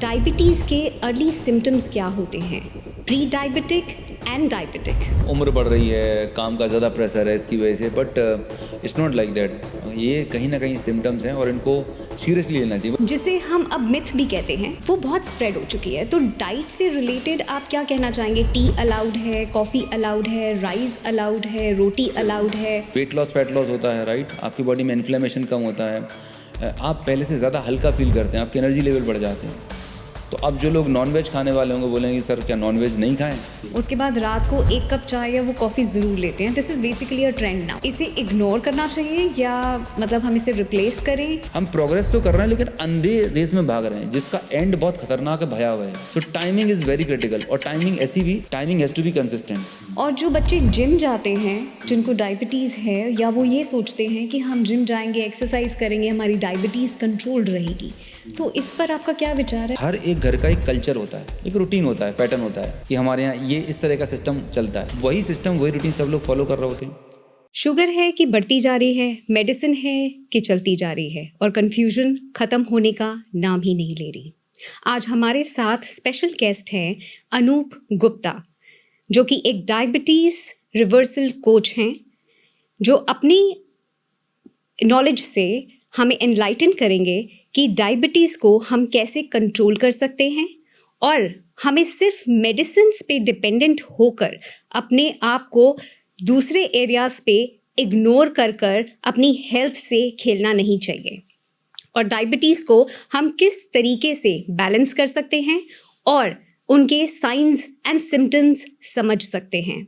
Diabetes के early symptoms क्या होते हैं? Pre diabetic and diabetic. उम्र बढ़ रही है, काम का ज़्यादा प्रेशर है इसकी वजह से, but it's not like that. ये कहीं ना कहीं सिम्टम्स हैं और इनको सीरियसली लेना चाहिए। जिसे हम अब मिथ भी कहते हैं, वो बहुत स्प्रेड हो चुकी है। तो डाइट से रिलेटेड आप क्या कहना चाहेंगे? टी अलाउड है, कॉफ़ी अलाउड है, राइस अलाउड है, रोटी अलाउड है? वेट लॉस फैट लॉस होता है, राइट। आपकी बॉडी में इन्फ्लेमेशन कम होता है, आप पहले से ज़्यादा हल्का फील करते हैं, आपके एनर्जी लेवल बढ़ जाते हैं। तो अब जो लोग नॉनवेज खाने वाले होंगे बोलेंगे सर क्या नॉनवेज नहीं खाएं? उसके बाद रात को एक कप चाय या वो कॉफ़ी ज़रूर लेते हैं। This is basically a trend now. इसे इग्नोर करना चाहिए या मतलब हम इसे रिप्लेस करें? हम प्रोग्रेस तो कर रहे हैं लेकिन अंधे रेस में भाग रहे हैं जिसका एंड बहुत खतरनाक है, भयावह है। So timing is very critical, और टाइमिंग ऐसी भी, timing has to be consistent. और जो बच्चे जिम जाते हैं जिनको डायबिटीज़ है, या वो ये सोचते हैं कि हम जिम जाएंगे, एक्सरसाइज करेंगे, हमारी डायबिटीज़ कंट्रोल्ड रहेगी, तो इस पर आपका क्या विचार है? हर एक घर का एक कल्चर होता है, एक रूटीन होता है, पैटर्न होता है कि हमारे यहाँ ये इस तरह का सिस्टम चलता है। वही सिस्टम, वही रूटीन सब लोग फॉलो कर रहे होते हैं। शुगर है कि बढ़ती जा रही है, मेडिसिन है कि चलती जा रही है, और कंफ्यूजन खत्म होने का नाम ही नहीं ले रही। आज हमारे साथ स्पेशल गेस्ट हैं अनूप गुप्ता, जो कि एक डायबिटीज़ रिवर्सल कोच हैं, जो अपनी नॉलेज से हमें एनलाइटन करेंगे कि डायबिटीज़ को हम कैसे कंट्रोल कर सकते हैं, और हमें सिर्फ मेडिसिन्स पे डिपेंडेंट होकर अपने आप को दूसरे एरियाज़ पे इग्नोर कर कर अपनी हेल्थ से खेलना नहीं चाहिए, और डायबिटीज़ को हम किस तरीके से बैलेंस कर सकते हैं और उनके साइंस एंड सिम्टम्स समझ सकते हैं।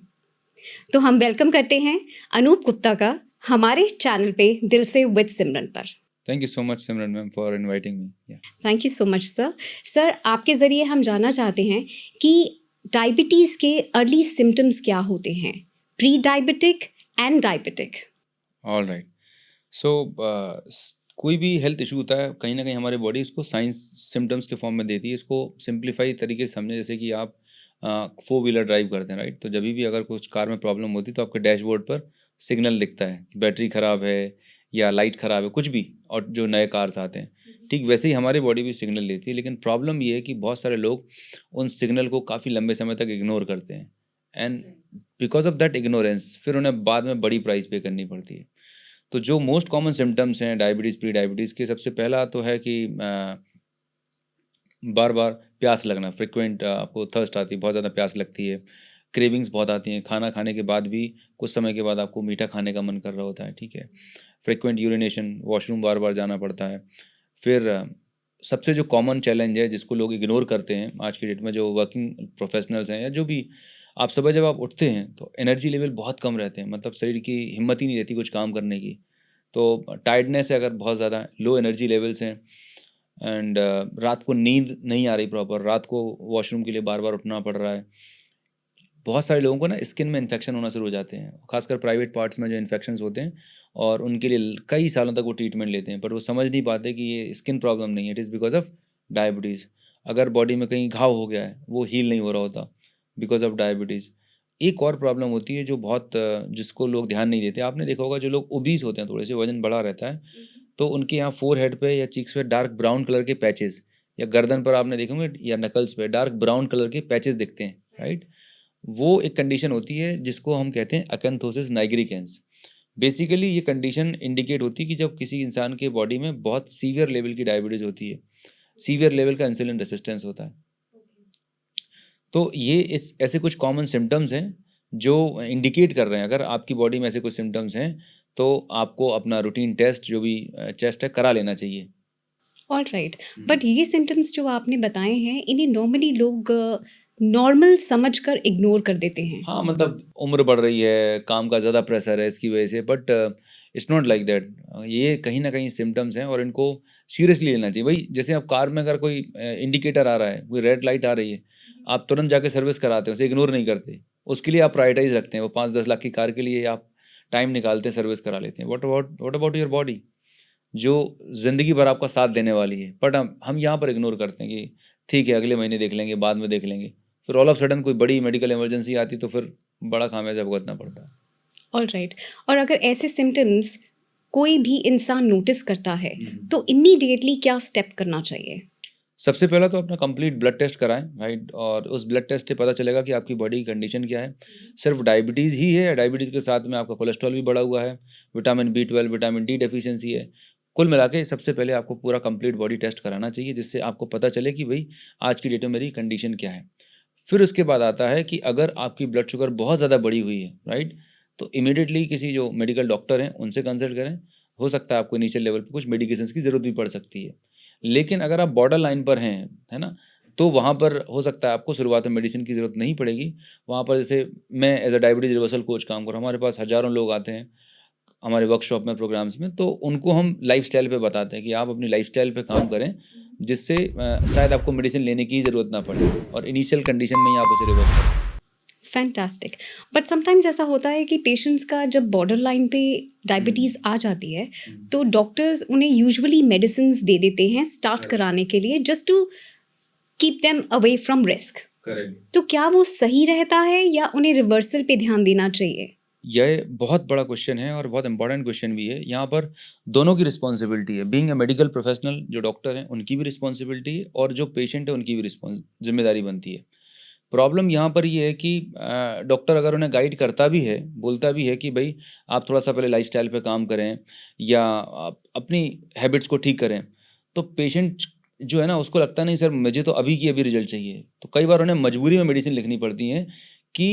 तो हम वेलकम करते हैं अनूप गुप्ता का हमारे चैनल पे दिल से विद सिमरन पर। Thank you so much Simran ma'am for inviting me. Thank you so much sir. Sir, आपके ज़रिए हम जानना चाहते हैं कि डायबिटीज़ के अर्ली सिम्टम्स क्या होते हैं? Pre diabetic and diabetic. All right. So कोई भी हेल्थ इशू होता है, कहीं ना कहीं हमारी बॉडी इसको साइंस सिम्टम्स के फॉर्म में देती है। इसको सिंप्लीफाई तरीके से समझें, जैसे कि आप 4 व्हीलर ड्राइव करते हैं, राइट। तो जब भी अगर कुछ कार में प्रॉब्लम होती है तो आपके डैशबोर्ड पर सिग्नल दिखता है कि बैटरी ख़राब है या लाइट ख़राब है, कुछ भी। और जो नए कार्स आते हैं, ठीक वैसे ही हमारी बॉडी भी सिग्नल देती है। लेकिन प्रॉब्लम ये है कि बहुत सारे लोग उन सिग्नल को काफ़ी लंबे समय तक इग्नोर करते हैं, and because of that ignorance फिर उन्हें बाद में बड़ी प्राइस पे करनी पड़ती है। तो जो मोस्ट कॉमन सिम्टम्स हैं डायबिटीज़ प्री डायबिटीज़ के, सबसे पहला तो है कि बार बार प्यास लगना, फ्रिक्वेंट आपको थर्स्ट आती है, बहुत ज़्यादा प्यास लगती है। क्रेविंग्स बहुत आती हैं, खाना खाने के बाद भी कुछ समय के बाद आपको मीठा खाने का मन कर रहा होता है, ठीक है। फ्रिक्वेंट यूरिनेशन, वॉशरूम बार बार जाना पड़ता है। फिर सबसे जो कॉमन चैलेंज है जिसको लोग इग्नोर करते हैं आज की डेट में, जो वर्किंग प्रोफेशनल्स हैं या जो भी, आप सुबह जब आप उठते हैं तो एनर्जी लेवल बहुत कम रहते हैं, मतलब शरीर की हिम्मत ही नहीं रहती कुछ काम करने की। तो टायर्डनेस है, अगर बहुत ज़्यादा लो एनर्जी लेवल्स हैं, एंड रात को नींद नहीं आ रही प्रॉपर, रात को वॉशरूम के लिए बार बार उठना पड़ रहा है। बहुत सारे लोगों को ना स्किन में इन्फेक्शन होना शुरू हो जाते हैं, खासकर प्राइवेट पार्ट्स में जो इन्फेक्शंस होते हैं, और उनके लिए कई सालों तक वो ट्रीटमेंट लेते हैं, पर वो समझ नहीं पाते कि ये स्किन प्रॉब्लम नहीं है, it is because of diabetes. अगर बॉडी में कहीं घाव हो गया है, वो हील नहीं हो रहा होता बिकॉज ऑफ डायबिटीज़। एक और प्रॉब्लम होती है जो बहुत जिसको लोग ध्यान नहीं देते, आपने देखा होगा जो लोग ओबीज होते हैं, थोड़े से वजन बड़ा रहता है, तो उनके यहाँ फोर हेड पे या चीक्स पे डार्क ब्राउन कलर के पैचेस, या गर्दन पर आपने देखे होंगे या नकल्स पे डार्क ब्राउन कलर के पैचेस दिखते हैं, राइट। वो एक कंडीशन होती है जिसको हम कहते हैं अकेंथोसिस नाइग्रिकेंस। बेसिकली ये कंडीशन इंडिकेट होती है कि जब किसी इंसान के बॉडी में बहुत सीवियर लेवल की डायबिटीज़ होती है, सीवियर लेवल का इंसुलिन रेसिस्टेंस होता है। तो ये इस ऐसे कुछ कॉमन सिम्टम्स हैं जो इंडिकेट कर रहे हैं, अगर आपकी बॉडी में ऐसे कुछ सिम्टम्स हैं तो आपको अपना रूटीन टेस्ट जो भी चेस्ट है करा लेना चाहिए। ऑल राइट, बट ये सिम्टम्स जो आपने बताए हैं, इन्हें नॉर्मली लोग नॉर्मल समझकर इग्नोर कर देते हैं। हाँ, मतलब उम्र बढ़ रही है, काम का ज़्यादा प्रेशर है इसकी वजह से, but it's not like that. ये कहीं ना कहीं सिम्टम्स हैं और इनको सीरियसली लेना चाहिए। भाई जैसे आप कार में अगर कोई इंडिकेटर आ रहा है, कोई रेड लाइट आ रही है, आप तुरंत जाके सर्विस कराते हैं, उसे इग्नोर नहीं करते। उसके लिए आप प्रायोरिटाइज रखते हैं, वो 5-10 लाख की कार के लिए आप टाइम निकालते हैं, सर्विस करा लेते हैं। व्हाट अबाउट योर बॉडी जो ज़िंदगी भर आपका साथ देने वाली है, बट हम यहाँ पर इग्नोर करते हैं कि ठीक है अगले महीने देख लेंगे, बाद में देख लेंगे। फिर ऑल ऑफ सडन कोई बड़ी मेडिकल इमरजेंसी आती तो फिर बड़ा खामियाजा भुगतना पड़ता है। ऑल राइट, और अगर ऐसे सिम्टम्स कोई भी इंसान नोटिस करता है तो इमीडिएटली क्या स्टेप करना चाहिए? सबसे पहला तो अपना कंप्लीट ब्लड टेस्ट कराएं, राइट, और उस ब्लड टेस्ट से पता चलेगा कि आपकी बॉडी की कंडीशन क्या है। सिर्फ डायबिटीज़ ही है या डायबिटीज़ के साथ में आपका कोलेस्ट्रॉल भी बढ़ा हुआ है, vitamin B12 vitamin D deficiency है। कुल मिला के सबसे पहले आपको पूरा कंप्लीट बॉडी टेस्ट कराना चाहिए, जिससे आपको पता चले कि भाई आज की डेट में मेरी कंडीशन क्या है। फिर उसके बाद आता है कि अगर आपकी ब्लड शुगर बहुत ज़्यादा बढ़ी हुई है, राइट, तो इमीडिएटली किसी जो मेडिकल डॉक्टर हैं उनसे कंसल्ट करें। हो सकता है आपको इनिशियल लेवल पे कुछ मेडिकेशंस की ज़रूरत भी पड़ सकती है। लेकिन अगर आप बॉर्डर लाइन पर हैं, है ना, तो वहाँ पर हो सकता है आपको शुरुआत में मेडिसिन की ज़रूरत नहीं पड़ेगी। वहाँ पर जैसे मैं as a diabetes reversal coach काम कर रहा हूँ, हमारे पास हज़ारों लोग आते हैं हमारे वर्कशॉप में, प्रोग्राम्स में, तो उनको हम लाइफ़स्टाइल पे बताते हैं कि आप अपनी लाइफ़स्टाइल पे काम करें, जिससे शायद आपको मेडिसिन लेने की ज़रूरत ना पड़े और इनिशियल कंडीशन में ही आप उसे रिवर्स करें। फैंटास्टिक। बट समटाइम्स ऐसा होता है कि पेशेंट्स का जब बॉर्डर लाइन पे डायबिटीज़ आ जाती है तो डॉक्टर्स उन्हें यूजुअली मेडिसिन्स दे देते हैं स्टार्ट Correct. कराने के लिए, just to keep them away from risk. Correct. तो क्या वो सही रहता है या उन्हें रिवर्सल पे ध्यान देना चाहिए? यह बहुत बड़ा क्वेश्चन है और बहुत इंपॉर्टेंट क्वेश्चन भी है। यहाँ पर दोनों की रिस्पॉन्सिबिलिटी है। बीइंग अ मेडिकल प्रोफेशनल, जो डॉक्टर हैं उनकी भी रिस्पॉन्सिबिलिटी है और जो पेशेंट है उनकी भी जिम्मेदारी बनती है। प्रॉब्लम यहाँ पर ये है कि डॉक्टर अगर उन्हें गाइड करता भी है, बोलता भी है कि भाई आप थोड़ा सा पहले लाइफस्टाइल पे काम करें या आप अपनी हैबिट्स को ठीक करें, तो पेशेंट जो है ना उसको लगता नहीं सर मुझे तो अभी की अभी रिजल्ट चाहिए। तो कई बार उन्हें मजबूरी में मेडिसिन लिखनी पड़ती है कि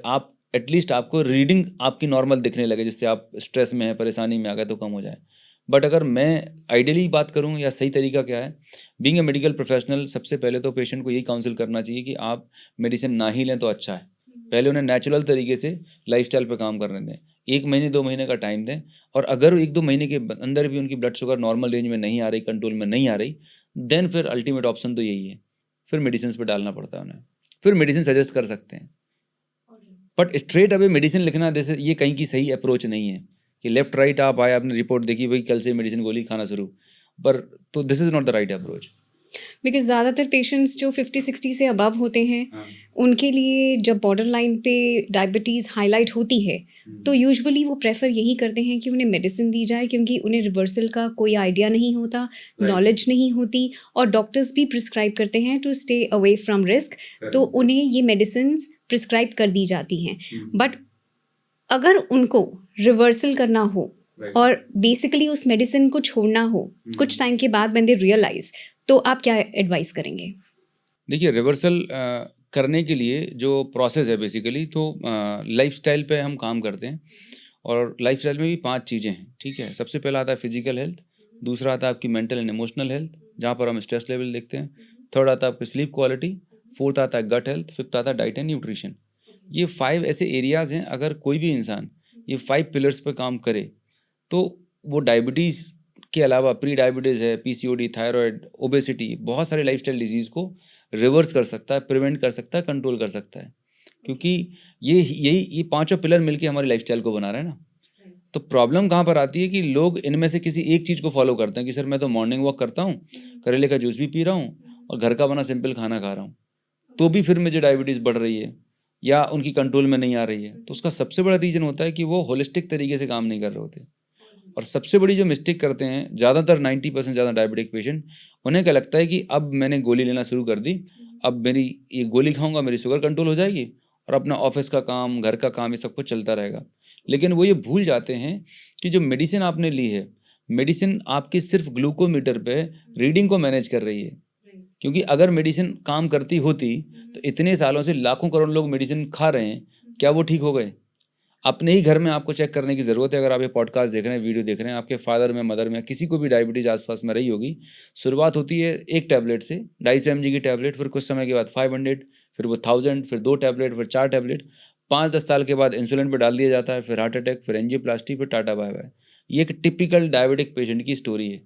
आप एटलीस्ट आपको रीडिंग आपकी नॉर्मल दिखने लगे, जिससे आप स्ट्रेस में हैं, परेशानी में आ गए तो कम हो जाए। बट अगर मैं आइडियली बात करूं या सही तरीका क्या है, बीइंग ए मेडिकल प्रोफेशनल, सबसे पहले तो पेशेंट को यही काउंसिल करना चाहिए कि आप मेडिसिन ना ही लें तो अच्छा है। पहले उन्हें नेचुरल तरीके से लाइफस्टाइल पे काम करने दें, 1 महीने 2 महीने का टाइम दें, और अगर 1-2 महीने के अंदर भी उनकी ब्लड शुगर नॉर्मल रेंज में नहीं आ रही, कंट्रोल में नहीं आ रही, देन फिर अल्टीमेट ऑप्शन तो यही है, फिर मेडिसिन पे डालना पड़ता है उन्हें। फिर मेडिसिन सजेस्ट कर सकते हैं, बट स्ट्रेट अवे मेडिसिन लिखना जैसे ये कहीं की सही अप्रोच नहीं है कि लेफ्ट राइट आप आए, आपने रिपोर्ट देखी, भाई कल से मेडिसिन गोली खाना शुरू, पर तो this is not the right approach. Because ज़्यादातर पेशेंट्स जो 50-60 से अबव होते हैं उनके लिए जब बॉर्डर लाइन पे डायबिटीज़ हाईलाइट होती है तो यूजुअली वो प्रेफर यही करते हैं कि उन्हें मेडिसिन दी जाए, क्योंकि उन्हें रिवर्सल का कोई आइडिया नहीं होता, नॉलेज नहीं होती, और डॉक्टर्स भी प्रिस्क्राइब करते हैं to stay away from risk, तो उन्हें ये मेडिसिन्स प्रिस्क्राइब कर दी जाती हैं। बट अगर उनको रिवर्सल करना हो और बेसिकली उस मेडिसिन को छोड़ना हो कुछ टाइम के बाद, व्हेन दे रियलाइज, तो आप क्या एडवाइस करेंगे? देखिए, रिवर्सल करने के लिए जो प्रोसेस है बेसिकली, तो लाइफस्टाइल पे हम काम करते हैं, और लाइफस्टाइल में भी 5 चीज़ें हैं, ठीक है। सबसे पहला आता है फिजिकल हेल्थ, दूसरा आता है आपकी मेंटल एंड इमोशनल हेल्थ, जहाँ पर हम स्ट्रेस लेवल देखते हैं, थर्ड आता है आपकी स्लीप क्वालिटी, फोर्थ आता है गट हेल्थ, फिफ्थ आता है डाइट एंड न्यूट्रिशन। ये 5 ऐसे एरियाज़ हैं, अगर कोई भी इंसान ये 5 पिलर्स पे काम करे तो वो डायबिटीज़ के अलावा प्री डायबिटीज़ है, पीसीओडी, थायराइड, ओबेसिटी, बहुत सारे लाइफस्टाइल डिजीज़ को रिवर्स कर सकता है, प्रिवेंट कर सकता है, कंट्रोल कर सकता है, क्योंकि ये पांचों पिलर मिलके हमारी लाइफस्टाइल को बना रहे हैं ना। तो प्रॉब्लम कहाँ पर आती है कि लोग इनमें से किसी एक चीज़ को फॉलो करते हैं कि सर मैं तो मॉर्निंग वॉक करता हूँ, करेले का जूस भी पी रहा हूँ और घर का बना सिंपल खाना खा रहा हूँ, तो भी फिर मुझे डायबिटीज़ बढ़ रही है या उनकी कंट्रोल में नहीं आ रही है। तो उसका सबसे बड़ा रीज़न होता है कि वो होलिस्टिक तरीके से काम नहीं कर रहे होते। और सबसे बड़ी जो मिस्टेक करते हैं ज़्यादातर 90% ज़्यादा डायबिटिक पेशेंट, उन्हें क्या लगता है कि अब मैंने गोली लेना शुरू कर दी, अब मेरी ये गोली खाऊंगा मेरी शुगर कंट्रोल हो जाएगी और अपना ऑफिस का काम, घर का काम, ये सब कुछ चलता रहेगा। लेकिन वो ये भूल जाते हैं कि जो मेडिसिन आपने ली है, मेडिसिन आपकी सिर्फ ग्लूकोमीटर पे रीडिंग को मैनेज कर रही है। क्योंकि अगर मेडिसिन काम करती होती तो इतने सालों से लाखों करोड़ लोग मेडिसिन खा रहे हैं, क्या वो ठीक हो गए? अपने ही घर में आपको चेक करने की ज़रूरत है। अगर आप ये पॉडकास्ट देख रहे हैं, वीडियो देख रहे हैं, आपके फादर में, मदर में, किसी को भी डायबिटीज़ आसपास में रही होगी, शुरुआत होती है एक टैबलेट से, 250 mg की टैबलेट, फिर कुछ समय के बाद 500, फिर वो 1000, फिर 2 टैबलेट, फिर 4 टैबलेट, 5-10 साल के बाद इंसुलिन पर डाल दिया जाता है, फिर हार्ट अटैक, फिर एंजियोप्लास्टी, फिर टाटा बाय बाय। ये एक टिपिकल डायबिटिक पेशेंट की स्टोरी है।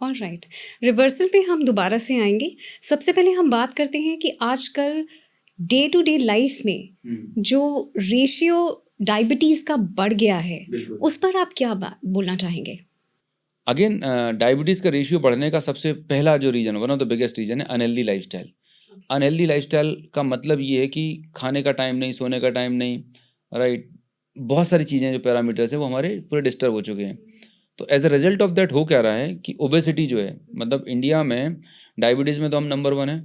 ऑलराइट, रिवर्सल पे हम दोबारा से आएंगे। सबसे पहले हम बात करते हैं कि आजकल डे टू डे लाइफ में जो रेशियो डायबिटीज़ का बढ़ गया है, उस पर आप क्या बोलना चाहेंगे? अगेन, डायबिटीज़ का रेशियो बढ़ने का सबसे पहला जो reason, one of the biggest reason है अनहेल्दी लाइफस्टाइल। अनहेल्दी लाइफस्टाइल का मतलब ये है कि खाने का टाइम नहीं, सोने का टाइम नहीं, राइट, बहुत सारी चीज़ें जो पैरामीटर्स हैं वो हमारे पूरे डिस्टर्ब हो चुके हैं। तो as a result of that हो क्या रहा है कि ओबेसिटी जो है, मतलब इंडिया में डायबिटीज़ में तो हम नंबर 1 है।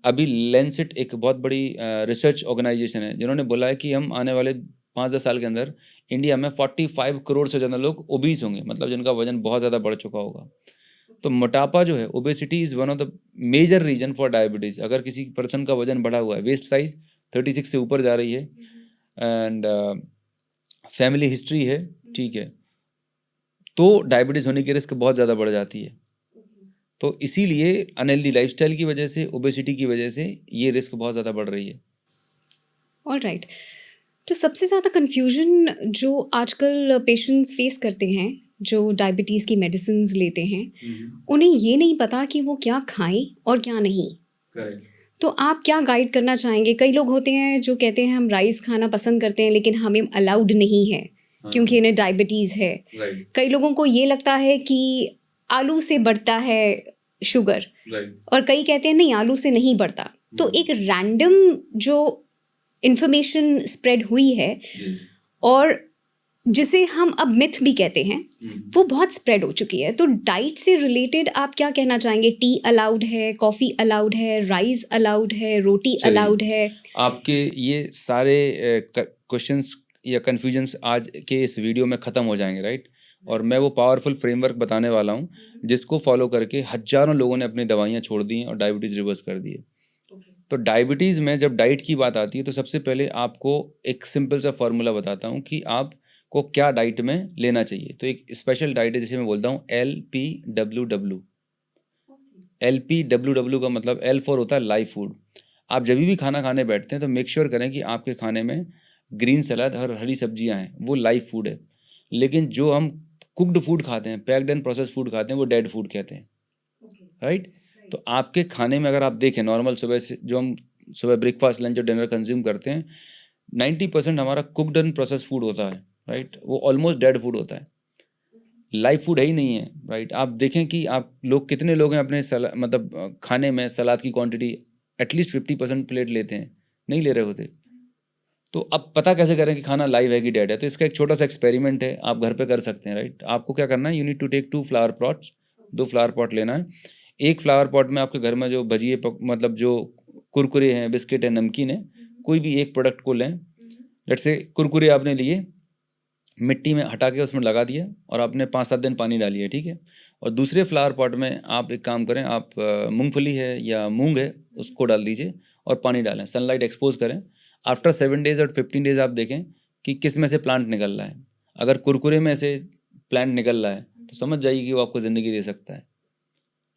अभी लैंसेट एक बहुत बड़ी रिसर्च ऑर्गेनाइजेशन है, जिन्होंने बोला है कि हम आने वाले 5-10 साल के अंदर इंडिया में 45 करोड़ से ज़्यादा लोग ओबीस होंगे, मतलब जिनका वजन बहुत ज़्यादा बढ़ चुका होगा। तो मोटापा जो है, obesity is one of the major reason for diabetes. अगर किसी पर्सन का वजन बढ़ा हुआ है, वेस्ट साइज 36 से ऊपर जा रही है, एंड फैमिली हिस्ट्री है, ठीक है, तो डायबिटीज़ होने की रिस्क बहुत ज़्यादा बढ़ जाती है। तो इसीलिए अनहेल्दी लाइफस्टाइल की वजह से, ओबेसिटी की वजह से ये रिस्क बहुत ज़्यादा बढ़ रही है। ऑलराइट। तो सबसे ज़्यादा कन्फ्यूजन जो आजकल पेशेंट्स फेस करते हैं जो डायबिटीज़ की मेडिसिन्स लेते हैं, उन्हें ये नहीं पता कि वो क्या खाएं और क्या नहीं। करेक्ट। तो आप क्या गाइड करना चाहेंगे? कई लोग होते हैं जो कहते हैं हम राइस खाना पसंद करते हैं लेकिन हमें अलाउड नहीं है क्योंकि इन्हें डायबिटीज़ है। राइट। कई लोगों को ये लगता है कि आलू से बढ़ता है शुगर, राइट। और कई कहते हैं नहीं, आलू से नहीं बढ़ता। तो एक रैंडम जो इन्फॉर्मेशन स्प्रेड हुई है और जिसे हम अब मिथ भी कहते हैं, वो बहुत स्प्रेड हो चुकी है। तो डाइट से रिलेटेड आप क्या कहना चाहेंगे? टी अलाउड है, कॉफ़ी अलाउड है, राइस अलाउड है, रोटी अलाउड है? आपके ये सारे क्वेश्चंस या कन्फ्यूजन्स आज के इस वीडियो में ख़त्म हो जाएंगे, राइट? और मैं वो पावरफुल फ्रेमवर्क बताने वाला हूँ जिसको फॉलो करके हज़ारों लोगों ने अपनी दवाइयाँ छोड़ दी हैं और डायबिटीज़ रिवर्स कर दी है। तो डायबिटीज़ में जब डाइट की बात आती है तो सबसे पहले आपको एक सिंपल सा फार्मूला बताता हूँ कि आपको क्या डाइट में लेना चाहिए। तो एक स्पेशल डाइट है जिसे मैं बोलता हूँ LPWW। LPWW का मतलब L फॉर होता है लाइव फूड। आप जब भी खाना खाने बैठते हैं तो मेक श्योर करें कि आपके खाने में ग्रीन सलाद और हरी सब्जियां हैं, वो लाइव फूड है। लेकिन जो हम कुक्ड फूड खाते हैं, पैक्ड एंड प्रोसेस फूड खाते हैं, वो डेड फूड कहते हैं, राइट? तो आपके खाने में अगर आप देखें, नॉर्मल सुबह से जो हम सुबह ब्रेकफास्ट, लंच और डिनर कंज्यूम करते हैं, 90% हमारा कुक्ड एंड प्रोसेस फूड होता है, राइट? वो ऑलमोस्ट डेड फूड होता है, लाइव फूड है ही नहीं है, राइट? आप देखें कि आप लोग कितने लोग हैं अपने मतलब खाने में सलाद की क्वांटिटी एटलीस्ट 50% प्लेट लेते हैं, नहीं ले रहे होते। तो अब पता कैसे करें कि खाना लाइव है कि डेड है? तो इसका एक छोटा सा एक्सपेरिमेंट है, आप घर पे कर सकते हैं, राइट? आपको क्या करना है, you need to take 2 flower pots, 2 flower pot लेना है। एक फ्लावर पॉट में आपके घर में जो भजिए मतलब जो कुरकुरे हैं, बिस्किट है, नमकीन है, कोई भी एक प्रोडक्ट को लें। लेट्स से कुरकुरे आपने लिए, मिट्टी में हटा के उसमें लगा दिया और आपने 5-7 दिन पानी डालिए, ठीक है? और दूसरे फ्लावर पॉट में आप एक काम करें, आप मूंगफली है या मूंग है उसको डाल दीजिए और पानी डालें, सनलाइट एक्सपोज करें। आफ्टर 7 डेज़ और 15 डेज़ आप देखें कि किस में से प्लांट निकल रहा है। अगर कुरकुरे में से प्लांट निकल रहा है तो समझ जाइए कि वो आपको ज़िंदगी दे सकता है।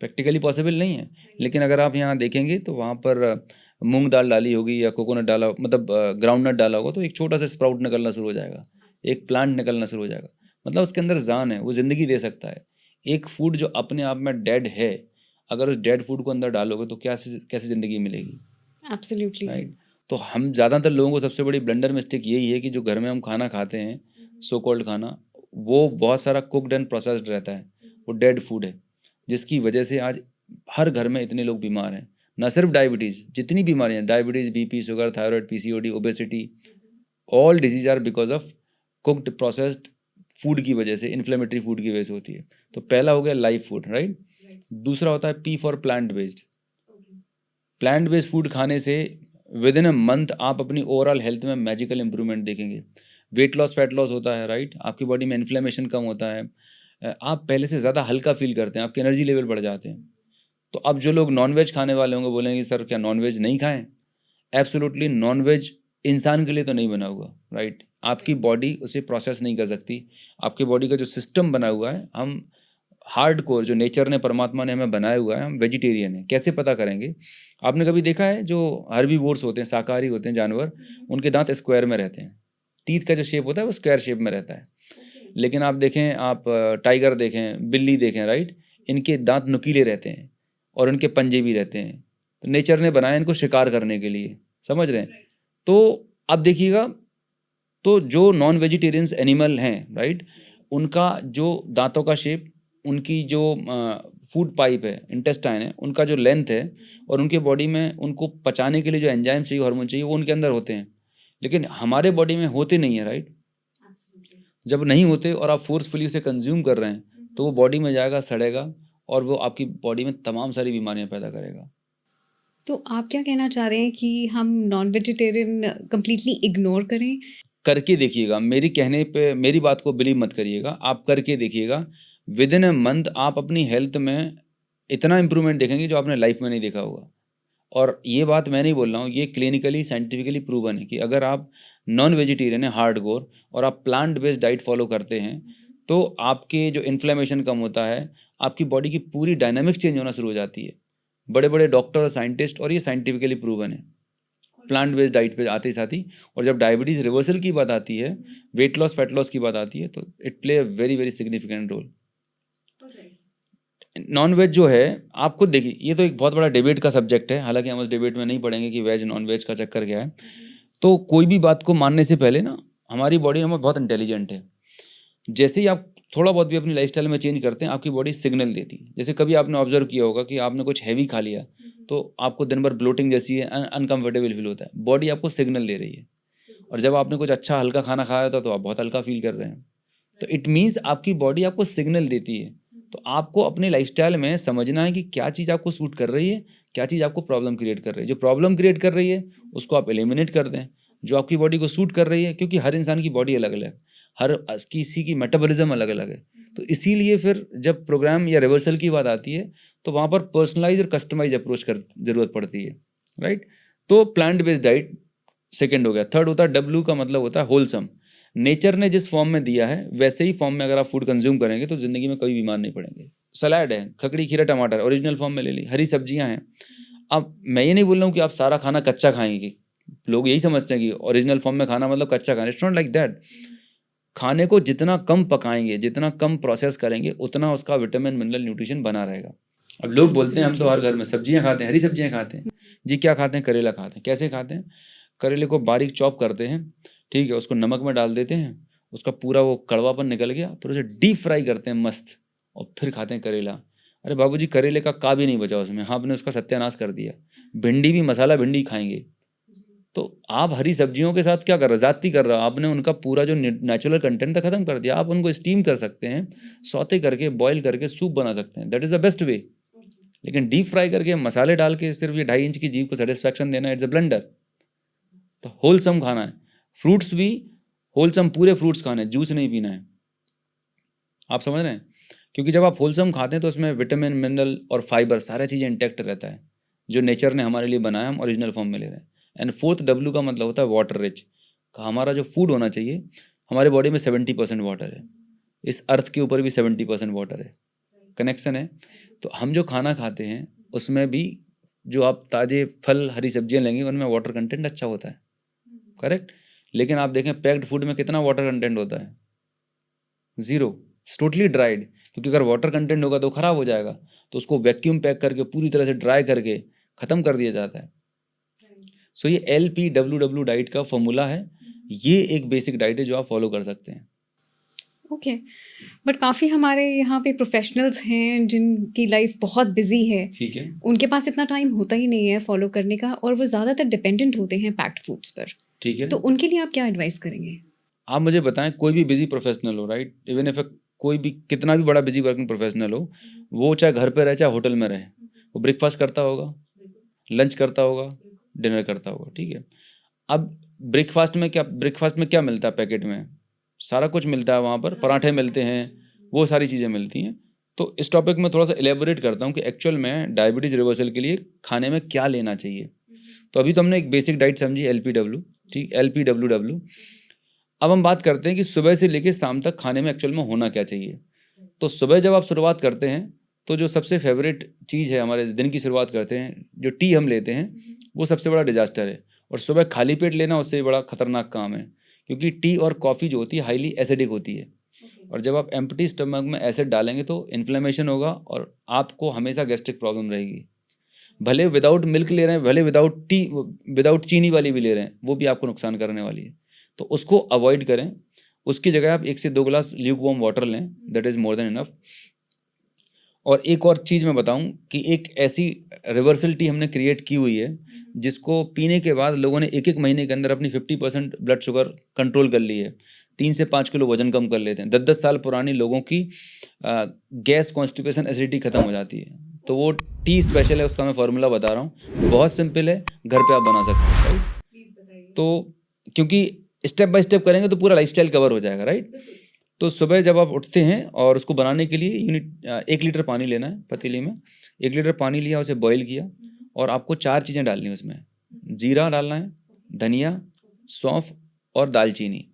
प्रैक्टिकली पॉसिबल नहीं है, लेकिन अगर आप यहाँ देखेंगे तो वहाँ पर मूंग दाल डाली होगी या कोकोनट डाला, मतलब ग्राउंडनट डाला होगा, तो एक छोटा सा स्प्राउट निकलना शुरू हो जाएगा, एक प्लांट निकलना शुरू हो जाएगा। मतलब उसके अंदर जान है, वो ज़िंदगी दे सकता है। एक फूड जो अपने आप में डेड है, अगर उस डेड फूड को अंदर डालोगे तो कैसे ज़िंदगी मिलेगी? एब्सोल्युटली। राइट। तो हम ज़्यादातर लोगों को सबसे बड़ी ब्लंडर मिस्टेक यही है कि जो घर में हम खाना खाते हैं, सो कॉल्ड खाना, वो बहुत सारा कुक्ड एंड प्रोसेस्ड रहता है, वो डेड फूड है, जिसकी वजह से आज हर घर में इतने लोग बीमार हैं। ना सिर्फ डायबिटीज़, जितनी बीमारियाँ, diabetes, BP, sugar, thyroid, PCOD, obesity, all disease are because of cooked processed food की वजह से, इन्फ्लेमेटरी फूड की वजह से होती है। तो पहला हो गया लाइव फूड, राइट? दूसरा होता है P for plant based. Plant based food खाने से विद इन अ मंथ आप अपनी ओवरऑल हेल्थ में मैजिकल इंप्रूवमेंट देखेंगे। वेट लॉस, फैट लॉस होता है, राइट? आपकी बॉडी में इन्फ्लेमेशन कम होता है, आप पहले से ज़्यादा हल्का फील करते हैं, आपके एनर्जी लेवल बढ़ जाते हैं। तो अब जो लोग नॉनवेज खाने वाले होंगे बोलेंगे सर क्या नॉनवेज नहीं खाएं? एब्सोल्युटली, नॉनवेज इंसान के लिए तो नहीं बना हुआ, राइट? आपकी बॉडी उसे प्रोसेस नहीं कर सकती। आपकी बॉडी का जो सिस्टम बना हुआ है, हम हार्ड कोर जो नेचर ने, परमात्मा ने हमें बनाया हुआ है, हम वेजिटेरियन है। कैसे पता करेंगे? आपने कभी देखा है जो हर्बीवोर्स होते हैं, शाकाहारी होते हैं जानवर, उनके दांत स्क्वायर में रहते हैं, टीथ का जो शेप होता है वो स्क्वायर शेप में रहता है। लेकिन आप देखें, आप टाइगर देखें, बिल्ली देखें, राइट? इनके दांत नुकीले रहते हैं और इनके पंजे भी रहते हैं। तो नेचर ने बनाया इनको शिकार करने के लिए, समझ रहे हैं? तो अब देखिएगा, तो जो नॉन वेजिटेरियंस एनिमल हैं, राइट, उनका जो दांतों का शेप, उनकी जो फूड पाइप है, इंटेस्टाइन है, उनका जो लेंथ है, और उनके बॉडी में उनको पचाने के लिए जो एंजाइम चाहिए, हार्मोन चाहिए, वो उनके अंदर होते हैं। लेकिन हमारे बॉडी में होते नहीं है, राइट? जब नहीं होते और आप फोर्सफुली उसे कंज्यूम कर रहे हैं तो वो बॉडी में जाएगा, सड़ेगा और वो आपकी बॉडी में तमाम सारी बीमारियां पैदा करेगा। तो आप क्या कहना चाह रहे हैं कि हम नॉन वेजिटेरियन कंप्लीटली इग्नोर करें? करके देखिएगा, मेरी कहने पे मेरी बात को बिलीव मत करिएगा, आप करके देखिएगा। विद इन अ मंथ आप अपनी हेल्थ में इतना इम्प्रूवमेंट देखेंगे जो आपने लाइफ में नहीं देखा होगा। और ये बात मैं नहीं बोल रहा हूँ, ये क्लिनिकली साइंटिफिकली प्रूवन है कि अगर आप नॉन वेजिटेरियन है हार्डकोर और आप प्लांट बेस्ड डाइट फॉलो करते हैं तो आपके जो इन्फ्लेमेशन कम होता है, आपकी बॉडी की पूरी डायनामिक्स चेंज होना शुरू हो जाती है। बड़े बड़े डॉक्टर और साइंटिस्ट, और ये साइंटिफिकली प्रूवन है प्लांट बेस्ड डाइट पे आते ही साथ ही। और जब डायबिटीज़ रिवर्सल की बात आती है, वेट लॉस फैट लॉस की बात आती है, तो it play a very very significant role. Non veg जो है, आप खुद देखिए, ये तो एक बहुत बड़ा डिबेट का सब्जेक्ट है, हालांकि हम उस डिबेट में नहीं पढ़ेंगे कि वेज नॉन वेज का चक्कर क्या है। तो कोई भी बात को मानने से पहले ना, हमारी बॉडी हमें बहुत इंटेलिजेंट है। जैसे ही आप थोड़ा बहुत भी अपनी लाइफस्टाइल में चेंज करते हैं, आपकी बॉडी सिग्नल देती है। जैसे कभी आपने ऑब्जर्व किया होगा कि आपने कुछ हैवी खा लिया तो आपको दिन भर ब्लोटिंग जैसी है, अनकंफर्टेबल फील होता है, बॉडी आपको सिग्नल दे रही है। और जब आपने कुछ अच्छा हल्का खाना खाया होता तो आप बहुत हल्का फील कर रहे हैं। तो इट मीन्स आपकी बॉडी आपको सिग्नल देती है। तो आपको अपने लाइफस्टाइल में समझना है कि क्या चीज़ आपको सूट कर रही है, क्या चीज़ आपको प्रॉब्लम क्रिएट कर रही है। जो प्रॉब्लम क्रिएट कर रही है उसको आप एलिमिनेट कर दें, जो आपकी बॉडी को सूट कर रही है, क्योंकि हर इंसान की बॉडी अलग अलग है, हर किसी की मेटाबॉलिज्म अलग अलग है। तो इसीलिए फिर जब प्रोग्राम या रिवर्सल की बात आती है तो वहाँ पर पर्सनलाइज और कस्टमाइज अप्रोच कर जरूरत पड़ती है, राइट। तो प्लांट बेस्ड डाइट सेकेंड हो गया। थर्ड होता है डब्ल्यू का मतलब होता है होलसम। नेचर ने जिस फॉर्म में दिया है वैसे ही फॉर्म में अगर आप फूड कंज्यूम करेंगे तो ज़िंदगी में कभी बीमार नहीं पड़ेंगे। सलाद है, खकड़ी खीरा टमाटर ओरिजिनल फॉर्म में ले ली, हरी सब्जियां हैं। अब मैं ये नहीं बोल रहा हूँ कि आप सारा खाना कच्चा खाएंगे, लोग यही समझते हैं कि ओरिजिनल फॉर्म में खाना मतलब कच्चा खाना। It's not like that. खाने को जितना कम पकाएंगे, जितना कम प्रोसेस करेंगे, उतना उसका विटामिन मिनरल न्यूट्रिशन बना रहेगा। अब लोग बोलते हैं हम तो हर घर में सब्जियां खाते हैं, हरी सब्जियां खाते हैं। जी क्या खाते हैं? करेला खाते हैं। कैसे खाते हैं? करेले को बारीक चॉप करते हैं, ठीक है, उसको नमक में डाल देते हैं, उसका पूरा वो कड़वापन निकल गया, फिर उसे डीप फ्राई करते हैं मस्त, और फिर खाते हैं करेला। अरे बाबूजी, करेले का भी नहीं बचा उसमें, हाँ आपने उसका सत्यानाश कर दिया। भिंडी भी मसाला भिंडी खाएंगे। तो आप हरी सब्जियों के साथ क्या कर रहे हो? जाती कर रहे हो, आपने उनका पूरा जो नेचुरल कंटेंट था खत्म कर दिया। आप उनको स्टीम कर सकते हैं, सौते करके बॉईल करके सूप बना सकते हैं, that is the best way. लेकिन डीप फ्राई करके मसाले डाल के सिर्फ ये 2.5 इंच की जीभ को सेटिस्फैक्शन देना, इट्स अ ब्लंडर। तो होलसम खाना है, फ्रूट्स भी होलसम, पूरे फ्रूट्स खाने, जूस नहीं पीना है। आप समझ रहे हैं? क्योंकि जब आप होलसम खाते हैं तो उसमें विटामिन मिनरल और फाइबर सारी चीज़ें इंटैक्ट रहता है, जो नेचर ने हमारे लिए बनाया, हम ओरिजिनल फॉर्म में ले रहे हैं। एंड फोर्थ डब्ल्यू का मतलब होता है वाटर रिच। हमारा जो फूड होना चाहिए, हमारे बॉडी में 70% वाटर है, इस अर्थ के ऊपर भी 70% वाटर है, कनेक्शन है। तो हम जो खाना खाते हैं उसमें भी जो आप ताज़े फल हरी सब्जियां लेंगे उनमें वाटर कंटेंट अच्छा होता है, करेक्ट। लेकिन आप देखें पैक्ड फूड में कितना वाटर कंटेंट होता है? Zero, totally dried. क्योंकि अगर वाटर कंटेंट होगा तो ख़राब हो जाएगा, तो उसको वैक्यूम पैक करके पूरी तरह से ड्राई करके ख़त्म कर दिया जाता है। सो ये LPWW डाइट का फॉर्मूला है, ये एक बेसिक डाइट है जो आप फॉलो कर सकते हैं। ओके, बट काफ़ी हमारे यहाँ पे प्रोफेशनल्स हैं जिनकी लाइफ बहुत बिजी है, ठीक है, उनके पास इतना टाइम होता ही नहीं है फॉलो करने का, और वो ज़्यादातर डिपेंडेंट होते हैं पैक्ड फूड्स पर। ठीक है। तो उनके लिए आप क्या एडवाइस करेंगे? आप मुझे बताएं, कोई भी बिजी प्रोफेशनल हो, राइट, इवन इफ कोई भी कितना भी बड़ा बिजी वर्किंग प्रोफेशनल हो, वो चाहे घर पे रहे चाहे होटल में रहे, वो ब्रेकफास्ट करता होगा, लंच करता होगा, डिनर करता होगा, ठीक है। अब ब्रेकफास्ट में क्या मिलता है? पैकेट में सारा कुछ मिलता है, वहाँ पर पराठे मिलते हैं, वो सारी चीज़ें मिलती हैं। तो इस टॉपिक में थोड़ा सा एलेबोरेट करता हूँ कि एक्चुअल में डायबिटीज़ रिवर्सल के लिए खाने में क्या लेना चाहिए। तो अभी तो हमने एक बेसिक डाइट समझी, LPW, ठीक, LPWW। अब हम बात करते हैं कि सुबह से लेकर शाम तक खाने में एक्चुअल में होना क्या चाहिए। तो सुबह जब आप शुरुआत करते हैं तो जो सबसे फेवरेट चीज़ है, हमारे दिन की शुरुआत करते हैं, जो टी हम लेते हैं, वो सबसे बड़ा डिजास्टर है। और सुबह खाली पेट लेना उससे बड़ा खतरनाक काम है, क्योंकि टी और कॉफ़ी जो होती है हाईली एसिडिक होती है। और जब आप एम्प्टी स्टमक में एसिड डालेंगे तो इन्फ्लेमेशन होगा और आपको हमेशा गैस्ट्रिक प्रॉब्लम रहेगी। भले विदाउट मिल्क ले रहे हैं, भले विदाउट चीनी वाली भी ले रहे हैं, वो भी आपको नुकसान करने वाली है। तो उसको अवॉइड करें। उसकी जगह आप 1 से 2 गिलास ल्यूक वार्म वाटर लें, that is more than enough. और एक और चीज़ मैं बताऊं कि एक ऐसी रिवर्सल टी हमने क्रिएट की हुई है जिसको पीने के बाद लोगों ने 1-1 महीने के अंदर अपनी 50% ब्लड शुगर कंट्रोल कर ली है। 3 से 5 किलो वजन कम कर लेते हैं। 10-10 साल पुरानी लोगों की गैस, कॉन्स्टिपेशन, एसिडिटी खत्म हो जाती है। तो वो टी स्पेशल है, उसका मैं फार्मूला बता रहा हूँ, बहुत सिंपल है, घर पे आप बना सकते हैं, राइट। तो क्योंकि स्टेप बाय स्टेप करेंगे तो पूरा लाइफस्टाइल कवर हो जाएगा, राइट। तो सुबह जब आप उठते हैं और उसको बनाने के लिए 1 लीटर पानी लेना है पतीली में। 1 लीटर पानी लिया, उसे बॉईल किया और आपको 4 चीज़ें डालनी है उसमें। जीरा डालना है, धनिया, सौंफ और दालचीनी।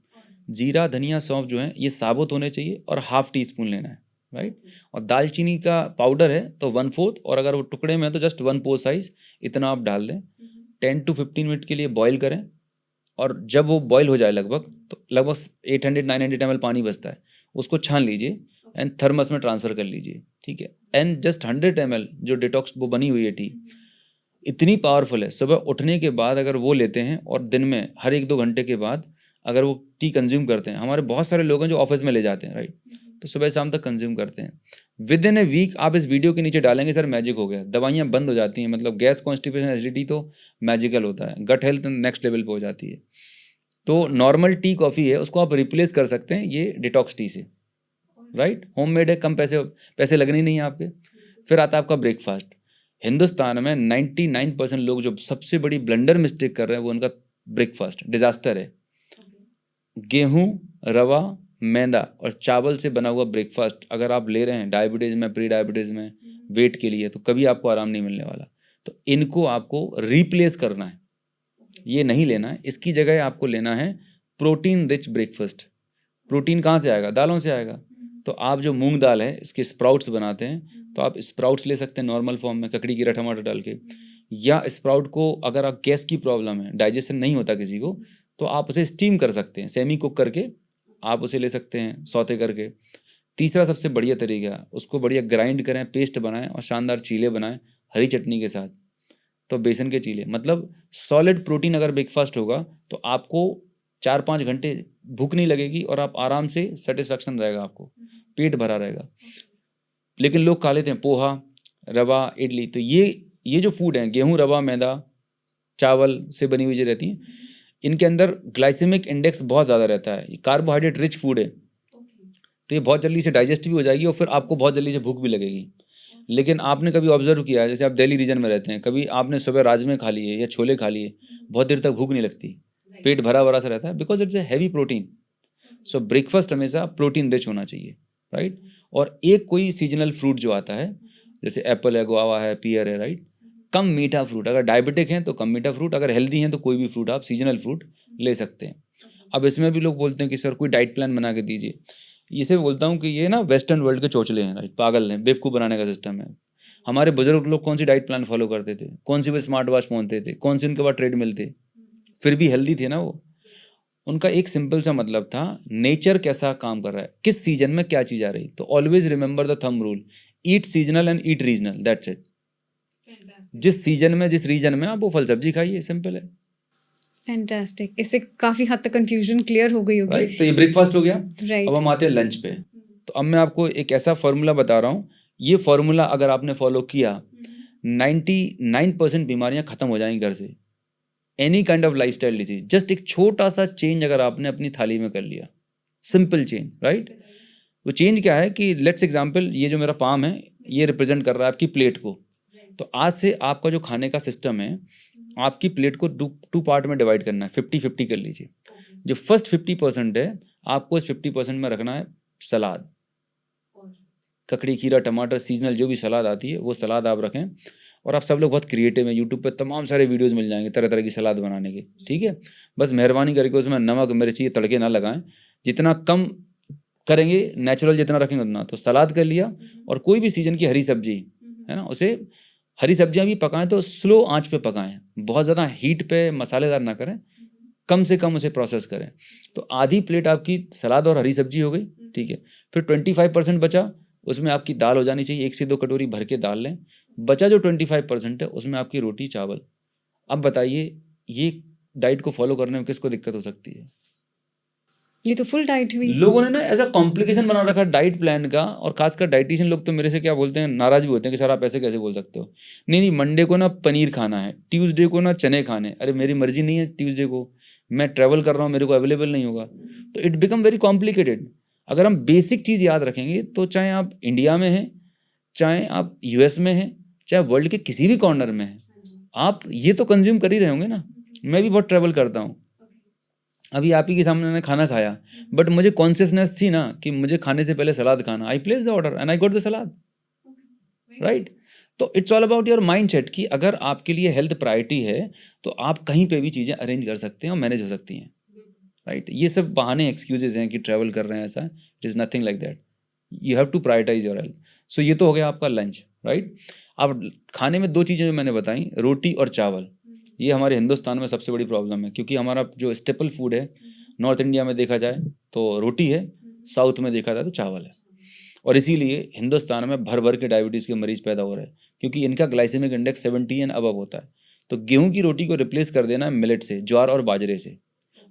जीरा, धनिया, सौंफ जो है ये साबुत होने चाहिए और ½ टी-स्पून लेना है, राइट। और दालचीनी का पाउडर है तो 1/4, और अगर वो टुकड़े में है तो जस्ट 1 पोर साइज, इतना आप डाल दें। 10 to 15 मिनट के लिए बॉईल करें, और जब वो बॉईल हो जाए लगभग, तो लगभग 800-900 ml पानी बचता है, उसको छान लीजिए एंड थर्मस में ट्रांसफ़र कर लीजिए, ठीक है। एंड जस्ट 100 ml जो डिटॉक्स वो बनी हुई है टी, इतनी पावरफुल है। सुबह उठने के बाद अगर वो लेते हैं और दिन में हर 1-2 घंटे के बाद अगर वो टी कंज्यूम करते हैं, हमारे बहुत सारे लोग हैं जो ऑफिस में ले जाते हैं, राइट, तो सुबह शाम तक कंज्यूम करते हैं। विद इन ए वीक आप इस वीडियो के नीचे डालेंगे सर मैजिक हो गया, दवाइयाँ बंद हो जाती हैं। मतलब गैस, कॉन्स्टिपेशन, एसिडिटी तो मैजिकल होता है, गट हेल्थ नेक्स्ट लेवल पे हो जाती है। तो नॉर्मल टी कॉफ़ी है, उसको आप रिप्लेस कर सकते हैं ये डिटॉक्स टी से, राइट। होममेड है, कम पैसे लगने ही नहीं है आपके। फिर आता है आपका ब्रेकफास्ट। हिंदुस्तान में 99% लोग जो सबसे बड़ी ब्लंडर मिस्टेक कर रहे हैं वो उनका ब्रेकफास्ट डिजास्टर है। गेहूं, रवा, मैदा और चावल से बना हुआ ब्रेकफास्ट अगर आप ले रहे हैं डायबिटीज़ में, प्री डायबिटीज़ में, वेट के लिए, तो कभी आपको आराम नहीं मिलने वाला। तो इनको आपको रिप्लेस करना है, ये नहीं लेना है। इसकी जगह आपको लेना है प्रोटीन रिच ब्रेकफास्ट। प्रोटीन कहाँ से आएगा? दालों से आएगा। तो आप जो मूंग दाल है इसके स्प्राउट्स बनाते हैं, तो आप स्प्राउट्स ले सकते हैं नॉर्मल फॉर्म में, ककड़ी, कीरा, टमाटर डाल के। या स्प्राउट को अगर आप गैस की प्रॉब्लम है, डाइजेशन नहीं होता किसी को, तो आप उसे स्टीम कर सकते हैं, सेमी कुक करके आप उसे ले सकते हैं, सौते करके। तीसरा सबसे बढ़िया तरीका, उसको बढ़िया ग्राइंड करें, पेस्ट बनाएं और शानदार चीले बनाएं हरी चटनी के साथ। तो बेसन के चीले, मतलब सॉलिड प्रोटीन अगर ब्रेकफास्ट होगा तो आपको 4-5 घंटे भूख नहीं लगेगी और आप आराम से सेटिस्फैक्शन रहेगा, आपको पेट भरा रहेगा। लेकिन लोग खा लेते हैं पोहा, रवा, इडली। तो ये जो फूड हैं, गेहूं, रवा, मैदा, चावल से बनी हुई जो रहती हैं, इनके अंदर ग्लाइसेमिक इंडेक्स बहुत ज़्यादा रहता है। ये कार्बोहाइड्रेट रिच फूड है, तो ये बहुत जल्दी से डाइजेस्ट भी हो जाएगी और फिर आपको बहुत जल्दी से भूख भी लगेगी। लेकिन आपने कभी ऑब्जर्व किया है, जैसे आप दिल्ली रीजन में रहते हैं, कभी आपने सुबह राजमे खा लिए या छोले खा लिए, बहुत देर तक भूख नहीं लगती, पेट भरा भरा सा रहता है, because it's a heavy protein. So breakfast हमेशा प्रोटीन रिच होना चाहिए, राइट। और एक कोई सीजनल फ्रूट जो आता है, जैसे एप्पल है, गुआवा है, पियर है, राइट। कम मीठा फ्रूट, अगर डायबिटिक हैं तो कम मीठा फ्रूट, अगर हेल्दी हैं तो कोई भी फ्रूट आप सीजनल फ्रूट ले सकते हैं। अब इसमें भी लोग बोलते हैं कि सर कोई डाइट प्लान बना के दीजिए। इसे बोलता हूँ कि ये ना वेस्टर्न वर्ल्ड के चोचले हैं, राइट, पागल हैं, बेवकूफ़ बनाने का सिस्टम है। हमारे बुजुर्ग लोग कौन सी डाइट प्लान फॉलो करते थे, कौन सी वो स्मार्ट वॉच पहनते थे, कौन सी उनके पास ट्रेडमिल थे, फिर भी हेल्दी थे ना वो। उनका एक सिंपल सा मतलब था, नेचर कैसा काम कर रहा है, किस सीजन में क्या चीज़ आ रही। तो always remember the thumb rule, eat seasonal and eat regional, that's it. जिस सीजन में, जिस रीजन में आप वो फल सब्जी खाइए, सिंपल है। फैंटास्टिक, इससे काफ़ी हद तक कंफ्यूजन क्लियर हो गई होगी, राइट। तो ये ब्रेकफास्ट हो गया, राइट। अब हम आते हैं लंच पे। तो अब मैं आपको एक ऐसा फॉर्मूला बता रहा हूँ, ये फॉर्मूला अगर आपने फॉलो किया, 99% बीमारियां खत्म हो जाएंगी घर से, any kind of lifestyle disease. Just एक छोटा सा चेंज अगर आपने अपनी थाली में कर लिया, सिंपल चेंज, राइट। वो चेंज क्या है कि लेट्स एग्जांपल, ये जो मेरा पाम है ये रिप्रेजेंट कर रहा है आपकी प्लेट को। तो आज से आपका जो खाने का सिस्टम है, आपकी प्लेट को 2 पार्ट में डिवाइड करना है, 50-50 कर लीजिए। जो फर्स्ट 50% है, आपको इस 50% में रखना है सलाद, ककड़ी, खीरा, टमाटर, सीजनल जो भी सलाद आती है वो सलाद आप रखें। और आप सब लोग बहुत क्रिएटिव हैं, यूट्यूब पे तमाम सारे वीडियोस मिल जाएंगे तरह तरह की सलाद बनाने के, ठीक है। बस मेहरबानी करके उसमें नमक, मिर्ची, तड़के ना लगाएं, जितना कम करेंगे, नेचुरल जितना रखेंगे उतना। तो सलाद कर लिया, और कोई भी सीजन की हरी सब्जी है ना, उसे हरी सब्जियां भी पकाएं तो स्लो आंच पे पकाएं, बहुत ज़्यादा हीट पे मसालेदार ना करें, कम से कम उसे प्रोसेस करें। तो आधी प्लेट आपकी सलाद और हरी सब्जी हो गई, ठीक है। फिर 25% बचा, उसमें आपकी दाल हो जानी चाहिए, 1 से 2 कटोरी भर के दाल लें। बचा जो 25% है, उसमें आपकी रोटी, चावल। अब बताइए, ये डाइट को फॉलो करने में किसको दिक्कत हो सकती है? ये तो फुल डाइट हुई। लोगों ने ना ऐसा कॉम्प्लिकेशन बना रखा डाइट प्लान का, और खासकर डाइटिशियन लोग तो मेरे से क्या बोलते हैं, नाराज भी होते हैं कि सर आप ऐसे कैसे बोल सकते हो। नहीं, मंडे को ना पनीर खाना है, ट्यूसडे को ना चने खाने। अरे मेरी मर्जी नहीं है ट्यूसडे को, मैं ट्रैवल कर रहा हूँ, मेरे को अवेलेबल नहीं होगा, तो इट बिकम वेरी कॉम्प्लिकेटेड। अगर हम बेसिक चीज़ याद रखेंगे तो चाहे आप इंडिया में हैं, चाहे आप यूएस में हैं, चाहे वर्ल्ड के किसी भी कॉर्नर में हैं, आप ये तो कंज्यूम कर ही रहे होंगे ना। मैं भी बहुत ट्रैवल करता हूँ, अभी आप ही के सामने मैंने खाना खाया, बट मुझे कॉन्शियसनेस थी ना कि मुझे खाने से पहले सलाद खाना, I place the order and I got the salad, right. तो it's all about your mindset कि अगर आपके लिए हेल्थ प्रायोरिटी है तो आप कहीं पे भी चीज़ें अरेंज कर सकते हैं और मैनेज हो सकती हैं, राइट। ये सब बहाने एक्सक्यूजेज हैं कि ट्रैवल कर रहे हैं, ऐसा it is nothing like that, you have to prioritise your health. So ये तो हो गया आपका लंच, राइट। अब खाने में 2 चीज़ें जो मैंने बताई, रोटी और चावल, ये हमारे हिंदुस्तान में सबसे बड़ी प्रॉब्लम है, क्योंकि हमारा जो स्टेपल फूड है नॉर्थ इंडिया में देखा जाए तो रोटी है, साउथ में देखा जाए तो चावल है, और इसीलिए हिंदुस्तान में भर भर के डायबिटीज़ के मरीज पैदा हो रहे हैं, क्योंकि इनका ग्लाइसेमिक इंडेक्स 70 एंड अबव होता है। तो गेहूं की रोटी को रिप्लेस कर देना है मिलेट से, ज्वार और बाजरे से।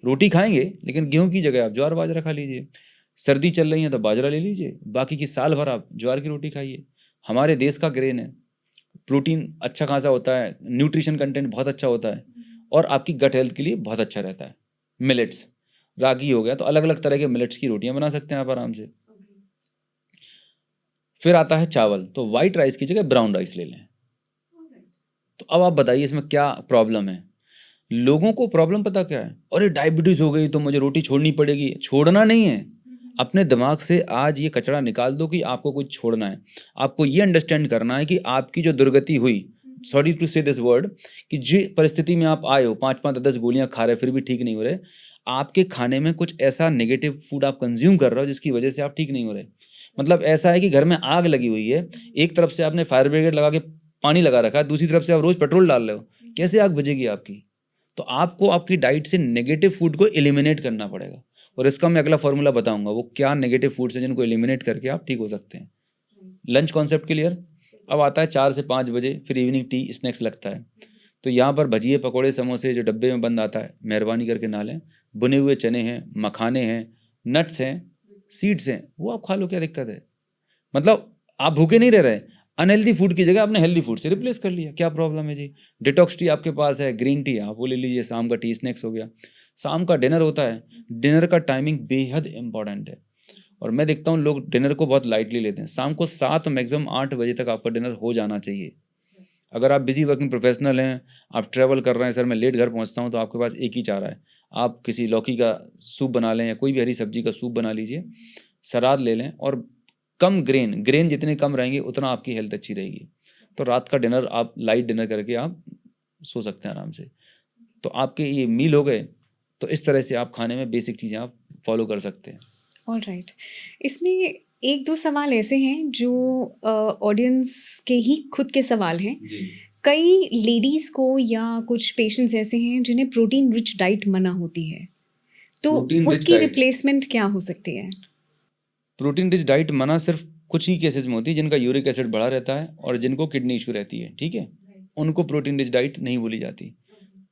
रोटी खाएंगे लेकिन गेहूं की जगह आप ज्वार बाजरा खा लीजिए, सर्दी चल रही है तो बाजरा ले लीजिए, बाकी की साल भर आप ज्वार की रोटी खाइए। हमारे देश का ग्रेन है, प्रोटीन अच्छा खासा होता है, न्यूट्रिशन कंटेंट बहुत अच्छा होता है, और आपकी गट हेल्थ के लिए बहुत अच्छा रहता है। मिलेट्स, रागी हो गया, तो अलग अलग तरह के मिलेट्स की रोटियां बना सकते हैं आप आराम से। फिर आता है चावल, तो वाइट राइस की जगह ब्राउन राइस ले लें। तो अब आप बताइए इसमें क्या प्रॉब्लम है। लोगों को प्रॉब्लम पता क्या है, अरे डायबिटीज हो गई तो मुझे रोटी छोड़नी पड़ेगी। छोड़ना नहीं है, अपने दिमाग से आज ये कचरा निकाल दो कि आपको कुछ छोड़ना है। आपको ये अंडरस्टैंड करना है कि आपकी जो दुर्गति हुई, सॉरी टू से दिस वर्ड, कि जिस परिस्थिति में आप आए हो, 5-5 10 गोलियां खा रहे फिर भी ठीक नहीं हो रहे, आपके खाने में कुछ ऐसा नेगेटिव फूड आप कंज्यूम कर रहे हो जिसकी वजह से आप ठीक नहीं हो रहे। मतलब ऐसा है कि घर में आग लगी हुई है, एक तरफ से आपने फायर ब्रिगेड लगा के पानी लगा रखा है, दूसरी तरफ से आप रोज पेट्रोल डाल रहे हो, कैसे आग बुझेगी आपकी। तो आपको आपकी डाइट से नेगेटिव फूड को एलिमिनेट करना पड़ेगा, और इसका मैं अगला फॉर्मूला बताऊंगा वो क्या नेगेटिव फूड्स हैं जिनको एलिमिनेट करके आप ठीक हो सकते हैं। Lunch concept clear. अब आता है 4 से 5 बजे, फिर इवनिंग टी स्नैक्स लगता है। तो यहाँ पर भजिए पकौड़े समोसे जो डब्बे में बंद आता है, मेहरबानी करके ना लें। बुने हुए चने हैं, मखाने हैं, नट्स हैं, सीड्स हैं, वो आप खा लो, क्या दिक्कत है। मतलब आप भूखे नहीं रह रहे, अनहेल्दी फूड की जगह आपने हेल्दी फूड से रिप्लेस कर लिया, क्या प्रॉब्लम है जी। डिटॉक्स टी आपके पास है, ग्रीन टी आप वो ले लीजिए, शाम का टी स्नैक्स हो गया। शाम का डिनर होता है, डिनर का टाइमिंग बेहद इंपॉर्टेंट है, और मैं देखता हूँ लोग डिनर को बहुत लाइटली लेते हैं। शाम को 7 मैक्सिमम 8 बजे तक आपका डिनर हो जाना चाहिए। अगर आप बिजी वर्किंग प्रोफेशनल हैं, आप ट्रैवल कर रहे हैं, सर मैं लेट घर पहुँचता हूँ, तो आपके पास एक ही चारा है, आप किसी लौकी का सूप बना लें या कोई भी हरी सब्जी का सूप बना लीजिए, सलाद ले लें, और कम ग्रेन जितने कम रहेंगे उतना आपकी हेल्थ अच्छी रहेगी। तो रात का डिनर आप लाइट डिनर करके आप सो सकते हैं आराम से। तो आपके ये मील हो गए, तो इस तरह से आप खाने में बेसिक चीज़ें आप फॉलो कर सकते हैं। ऑलराइट, इसमें 1-2 सवाल ऐसे हैं जो ऑडियंस के ही खुद के सवाल हैं। कई लेडीज़ को या कुछ पेशेंट्स ऐसे हैं जिन्हें प्रोटीन रिच डाइट मना होती है, तो Protein rich उसकी diet? रिप्लेसमेंट क्या हो सकती है? प्रोटीन रिच डाइट मना सिर्फ कुछ ही केसेस में होती है, जिनका यूरिक एसिड बढ़ा रहता है और जिनको किडनी इशू रहती है, ठीक है, उनको प्रोटीन रिच डाइट नहीं बोली जाती।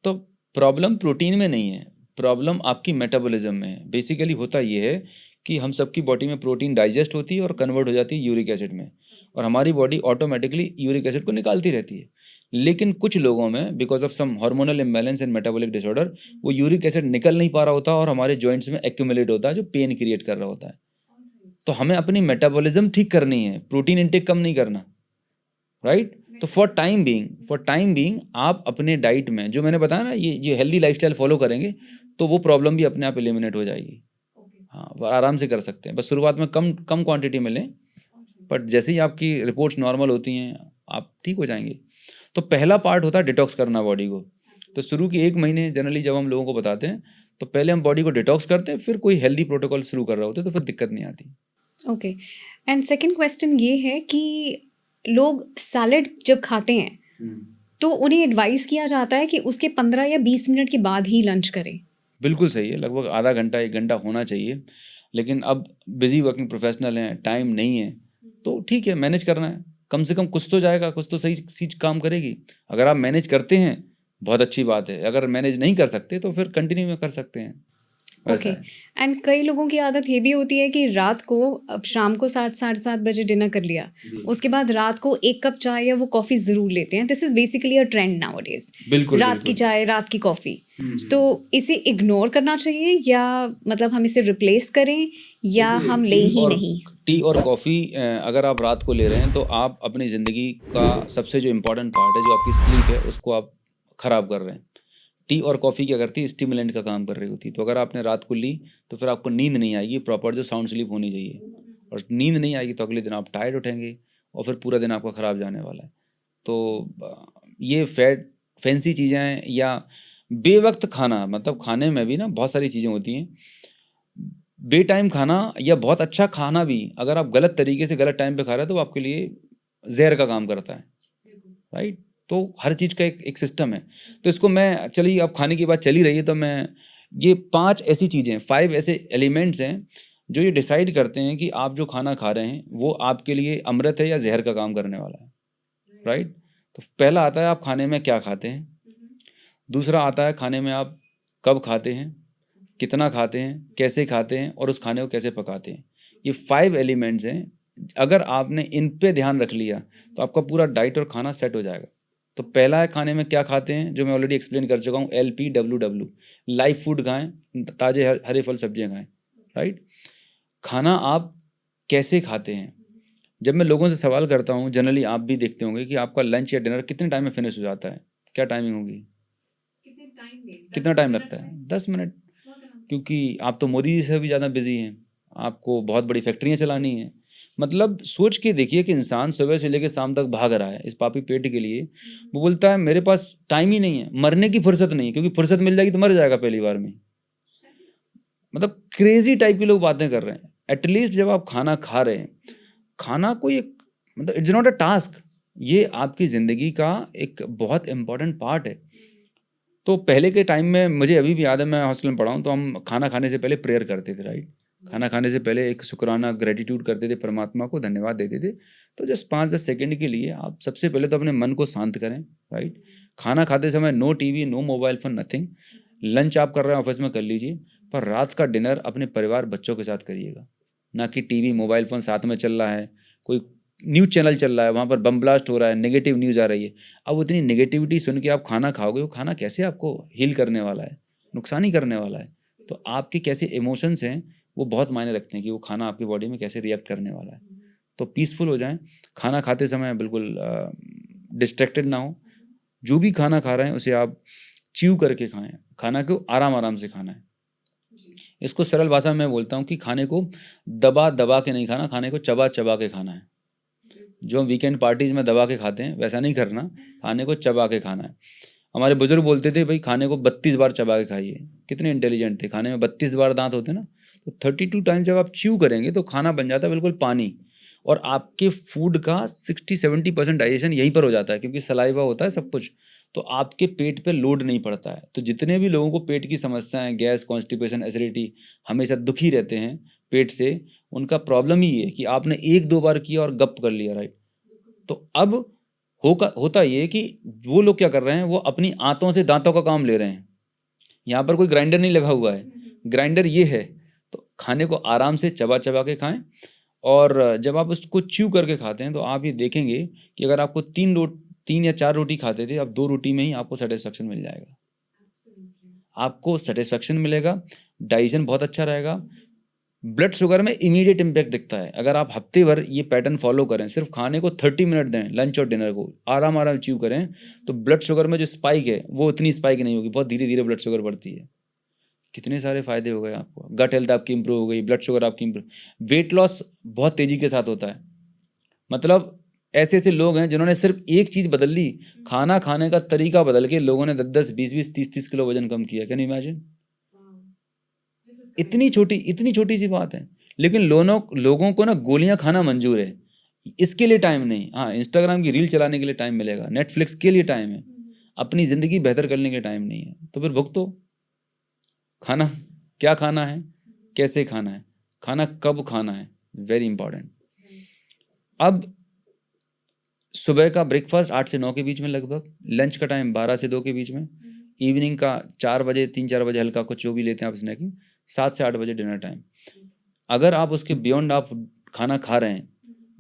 तो प्रॉब्लम प्रोटीन में नहीं है, प्रॉब्लम आपकी मेटाबॉलिज्म में है। बेसिकली होता ये है कि हम सबकी बॉडी में प्रोटीन डाइजेस्ट होती है और कन्वर्ट हो जाती है यूरिक एसिड में, और हमारी बॉडी ऑटोमेटिकली यूरिक एसिड को निकालती रहती है। लेकिन कुछ लोगों में because of some hormonal imbalance and metabolic disorder वो यूरिक एसिड निकल नहीं पा रहा होता और हमारे जॉइंट्स में एक्यूमुलेट होता है, जो पेन क्रिएट कर रहा होता है। तो हमें अपनी मेटाबॉलिज्म ठीक करनी है, प्रोटीन इंटेक कम नहीं करना, राइट। तो फॉर टाइम बीइंग आप अपने डाइट में जो मैंने बताया ना, ये हेल्दी लाइफस्टाइल फॉलो करेंगे तो वो प्रॉब्लम भी अपने आप एलिमिनेट हो जाएगी। हाँ, वो आराम से कर सकते हैं, बस शुरुआत में कम क्वांटिटी में लें, बट जैसे ही आपकी रिपोर्ट्स नॉर्मल होती हैं आप ठीक हो जाएंगे। तो पहला पार्ट होता है डिटॉक्स करना बॉडी को। तो शुरू के 1 महीने जनरली जब हम लोगों को बताते हैं तो पहले हम बॉडी को डिटॉक्स करते हैं, फिर कोई हेल्दी प्रोटोकॉल शुरू कर रहे होते हैं तो फिर दिक्कत नहीं आती। ओके, एंड सेकंड क्वेश्चन ये है कि लोग सैलेड जब खाते हैं तो उन्हें एडवाइस किया जाता है कि उसके 15 या 20 मिनट के बाद ही लंच करें। बिल्कुल सही है, लगभग आधा घंटा 1 घंटा होना चाहिए, लेकिन अब बिजी वर्किंग प्रोफेशनल हैं, टाइम नहीं है, तो ठीक है, मैनेज करना है, कम से कम कुछ तो जाएगा, कुछ तो सही चीज काम करेगी। अगर आप मैनेज करते हैं बहुत अच्छी बात है, अगर मैनेज नहीं कर सकते तो फिर कंटिन्यू में कर सकते हैं। वैसा ओके। है। एंड कई लोगों की आदत ये भी होती है कि रात को, अब शाम को 7 साढ़े 7 बजे डिनर कर लिया, उसके बाद रात को 1 कप चाय या वो कॉफ़ी ज़रूर लेते हैं। This is basically a trend nowadays, बिल्कुल रात की बिल्कुल। चाय, रात की कॉफ़ी। हम्म। तो इसे इग्नोर करना चाहिए या मतलब हम इसे रिप्लेस करें या देखिए, हम लें ही नहीं? टी और कॉफ़ी अगर आप रात को ले रहे हैं तो आप अपनी ज़िंदगी का सबसे जो इम्पोर्टेंट पार्ट है, जो आपकी स्लीप है, उसको आप ख़राब कर रहे हैं। टी और कॉफ़ी क्या करती है, स्टिमुलेंट का काम कर रही होती है। तो अगर आपने रात को ली तो फिर आपको नींद नहीं आएगी प्रॉपर, जो साउंड स्लीप होनी चाहिए। और नींद नहीं आएगी तो अगले दिन आप टायर्ड उठेंगे और फिर पूरा दिन आपका ख़राब जाने वाला है। तो ये फैंसी चीज़ें हैं या बेवक्त खाना, मतलब खाने में भी ना बहुत सारी चीज़ें होती हैं। बे टाइम खाना या बहुत अच्छा खाना भी अगर आप गलत तरीके से गलत टाइम पे खा रहे हैं तो वो आपके लिए जहर का काम करता है, राइट। तो हर चीज़ का एक सिस्टम है। तो इसको मैं, चलिए अब खाने की बात चली रही है तो मैं ये 5 ऐसी चीज़ें, 5 ऐसे एलिमेंट्स हैं जो ये डिसाइड करते हैं कि आप जो खाना खा रहे हैं वो आपके लिए अमृत है या जहर का काम करने वाला है, राइट। तो पहला आता है आप खाने में क्या खाते हैं। दूसरा आता है खाने में आप कब खाते हैं, कितना खाते हैं, कैसे खाते हैं और उस खाने को कैसे पकाते हैं। ये 5 एलिमेंट्स हैं। अगर आपने इन पे ध्यान रख लिया तो आपका पूरा डाइट और खाना सेट हो जाएगा। तो पहला है खाने में क्या खाते हैं, जो मैं ऑलरेडी एक्सप्लेन कर चुका हूँ, LPWW, लाइव फूड खाएं, ताजे हरे फल सब्जियां खाएं, राइट। खाना आप कैसे खाते हैं। जब मैं लोगों से सवाल करता हूँ, जनरली आप भी देखते होंगे कि आपका लंच या डिनर कितने टाइम में फिनिश हो जाता है, क्या टाइमिंग होगी, कितना टाइम लगता है? 10 मिनट। क्योंकि आप तो मोदी जी से भी ज़्यादा बिजी हैं, आपको बहुत बड़ी फैक्ट्रियाँ चलानी हैं। मतलब सोच के देखिए कि इंसान सुबह से लेकर शाम तक भाग रहा है इस पापी पेट के लिए। वो बोलता है मेरे पास टाइम ही नहीं है, मरने की फुर्सत नहीं है, क्योंकि फुर्सत मिल जाएगी तो मर जाएगा पहली बार में। मतलब क्रेजी टाइप की लोग बातें कर रहे हैं। एटलीस्ट जब आप खाना खा रहे हैं, खाना कोई एक, मतलब इट्स नॉट अ टास्क, ये आपकी ज़िंदगी का एक बहुत इंपॉर्टेंट पार्ट है। तो पहले के टाइम में मुझे अभी भी याद है, मैं हॉस्टल में पढ़ा हूँ, तो हम खाना खाने से पहले प्रेयर करते थे, राइट। खाना खाने से पहले एक शुक्राना, ग्रेटिट्यूड करते थे, परमात्मा को धन्यवाद देते थे। तो जस्ट 5-10 सेकंड के लिए आप सबसे पहले तो अपने मन को शांत करें, राइट। खाना खाते समय no TV, no mobile phone, nothing. Lunch आप कर रहे हैं ऑफिस में कर लीजिए, पर रात का डिनर अपने परिवार बच्चों के साथ करिएगा, ना कि टीवी मोबाइल फ़ोन साथ में चल रहा है, कोई न्यूज़ चैनल चल रहा है, वहाँ पर बम ब्लास्ट हो रहा है, नेगेटिव न्यूज़ आ रही है। अब उतनी नेगेटिविटी सुन के आप खाना खाओगे, वो खाना कैसे आपको हील करने वाला है, नुकसान ही करने वाला है। तो आपके कैसे इमोशंस हैं वो बहुत मायने रखते हैं कि वो खाना आपकी बॉडी में कैसे रिएक्ट करने वाला है। तो पीसफुल हो जाएं, खाना खाते समय बिल्कुल डिस्ट्रैक्टेड ना हो। जो भी खाना खा रहे हैं उसे आप च्यू करके खाएं, खाना को आराम आराम से खाना है। इसको सरल भाषा में मैं बोलता हूँ कि खाने को दबा दबा के नहीं खाना, खाने को चबा चबा के खाना है। जो हम वीकेंड पार्टीज में दबा के खाते हैं वैसा नहीं करना, खाने को चबा के खाना है। हमारे बुजुर्ग बोलते थे भाई खाने को 32 बार चबा के खाइए। कितने इंटेलिजेंट थे, खाने में 32 बार दांत होते ना, तो 32 टाइम जब आप च्यू करेंगे तो खाना बन जाता है बिल्कुल पानी। और आपके फूड का 60-70% डाइजेशन यहीं पर हो जाता है, क्योंकि सलाइवा होता है सब कुछ। तो आपके पेट पे लोड नहीं पड़ता है। तो जितने भी लोगों को पेट की समस्याएं, गैस, कॉन्स्टिपेशन, एसिडिटी, हमेशा दुखी रहते हैं पेट से, उनका प्रॉब्लम ही है कि आपने 1-2 बार किया और गप कर लिया, राइट। तो अब होता ये कि वो लोग क्या कर रहे हैं, वो अपनी आंतों से दांतों का काम ले रहे हैं। यहाँ पर कोई ग्राइंडर नहीं लगा हुआ है, ग्राइंडर ये है। तो खाने को आराम से चबा चबा के खाएं। और जब आप उसको च्यू करके खाते हैं तो आप ये देखेंगे कि अगर आपको 3 या 4 रोटी खाते थे, अब 2 रोटी में ही आपको सेटिस्फेक्शन मिल जाएगा। आपको सेटिस्फेक्शन मिलेगा, डाइजेशन बहुत अच्छा रहेगा। ब्लड शुगर में इमीडिएट इम्पैक्ट दिखता है। अगर आप हफ्ते भर ये पैटर्न फॉलो करें, सिर्फ खाने को 30 मिनट दें, लंच और डिनर को आराम आराम च्यू करें, तो ब्लड शुगर में जो स्पाइक है वो उतनी स्पाइक नहीं होगी, बहुत धीरे धीरे ब्लड शुगर बढ़ती है। कितने सारे फायदे हो गए आपको, गट हेल्थ आपकी इंप्रूव हो गई, ब्लड शुगर आपकी इंप्रूव, वेट लॉस बहुत तेजी के साथ होता है। मतलब ऐसे ऐसे लोग हैं जिन्होंने सिर्फ एक चीज़ बदल ली, खाना खाने का तरीका बदल के लोगों ने 10-10, 20-20, 30-30 किलो वजन कम किया। Can you imagine? इतनी छोटी सी बात है, लेकिन लोगों को ना गोलियां खाना मंजूर है। इसके लिए टाइम नहीं, हाँ इंस्टाग्राम की रील चलाने के लिए टाइम मिलेगा, नेटफ्लिक्स के लिए टाइम है, अपनी ज़िंदगी बेहतर करने के टाइम नहीं है। तो फिर भुगतो। खाना क्या खाना है, कैसे खाना है, खाना कब खाना है, वेरी इंपॉर्टेंट। अब सुबह का ब्रेकफास्ट 8 से 9 के बीच में लगभग, लंच का टाइम 12 से 2 के बीच में, इवनिंग का 4 बजे, 3-4 बजे हल्का कुछ जो भी लेते हैं आप स्नैकिंग, 7 से 8 बजे डिनर टाइम। अगर आप उसके बियॉन्ड आप खाना खा रहे हैं,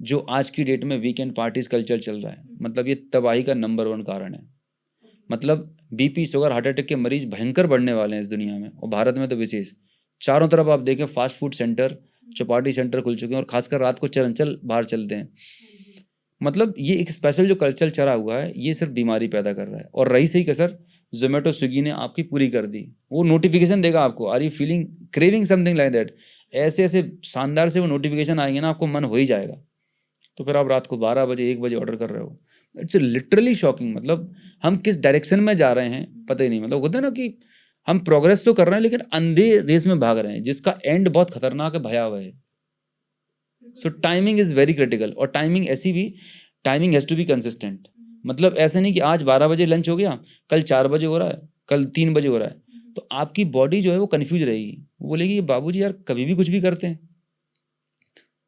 जो आज की डेट में वीकेंड पार्टीज कल्चर चल रहा है, मतलब ये तबाही का नंबर 1 कारण है। मतलब बीपी, शुगर, हार्ट अटैक के मरीज भयंकर बढ़ने वाले हैं इस दुनिया में, और भारत में तो विशेष। चारों तरफ आप देखें fast food centre, Chowpatty centre खुल चुके हैं, और खासकर रात को चल बाहर चलते हैं। मतलब ये एक स्पेशल जो कल्चर चला हुआ है, ये सिर्फ बीमारी पैदा कर रहा है। और रही सही कसर, जोमेटो स्विगी ने आपकी पूरी कर दी। वो नोटिफिकेशन देगा आपको, are you feeling craving something like that, ऐसे ऐसे शानदार से वो नोटिफिकेशन आएंगे ना, आपको मन हो ही जाएगा। तो फिर आप रात को 12 बजे 1 बजे ऑर्डर कर रहे हो। It's literally shocking. मतलब हम किस डायरेक्शन में जा रहे हैं पता ही नहीं। मतलब होता है ना कि हम प्रोग्रेस तो कर रहे हैं लेकिन अंधे रेस में भाग रहे हैं, जिसका एंड बहुत खतरनाक है, भयावह है। So timing is very critical. और टाइमिंग ऐसी भी, timing has to be consistent. मतलब ऐसे नहीं कि आज 12 बजे लंच हो गया, कल 4 बजे हो रहा है, कल 3 बजे हो रहा है, तो आपकी बॉडी जो है वो कंफ्यूज रहेगी। वो बोलेगी बाबूजी यार कभी भी कुछ भी करते हैं।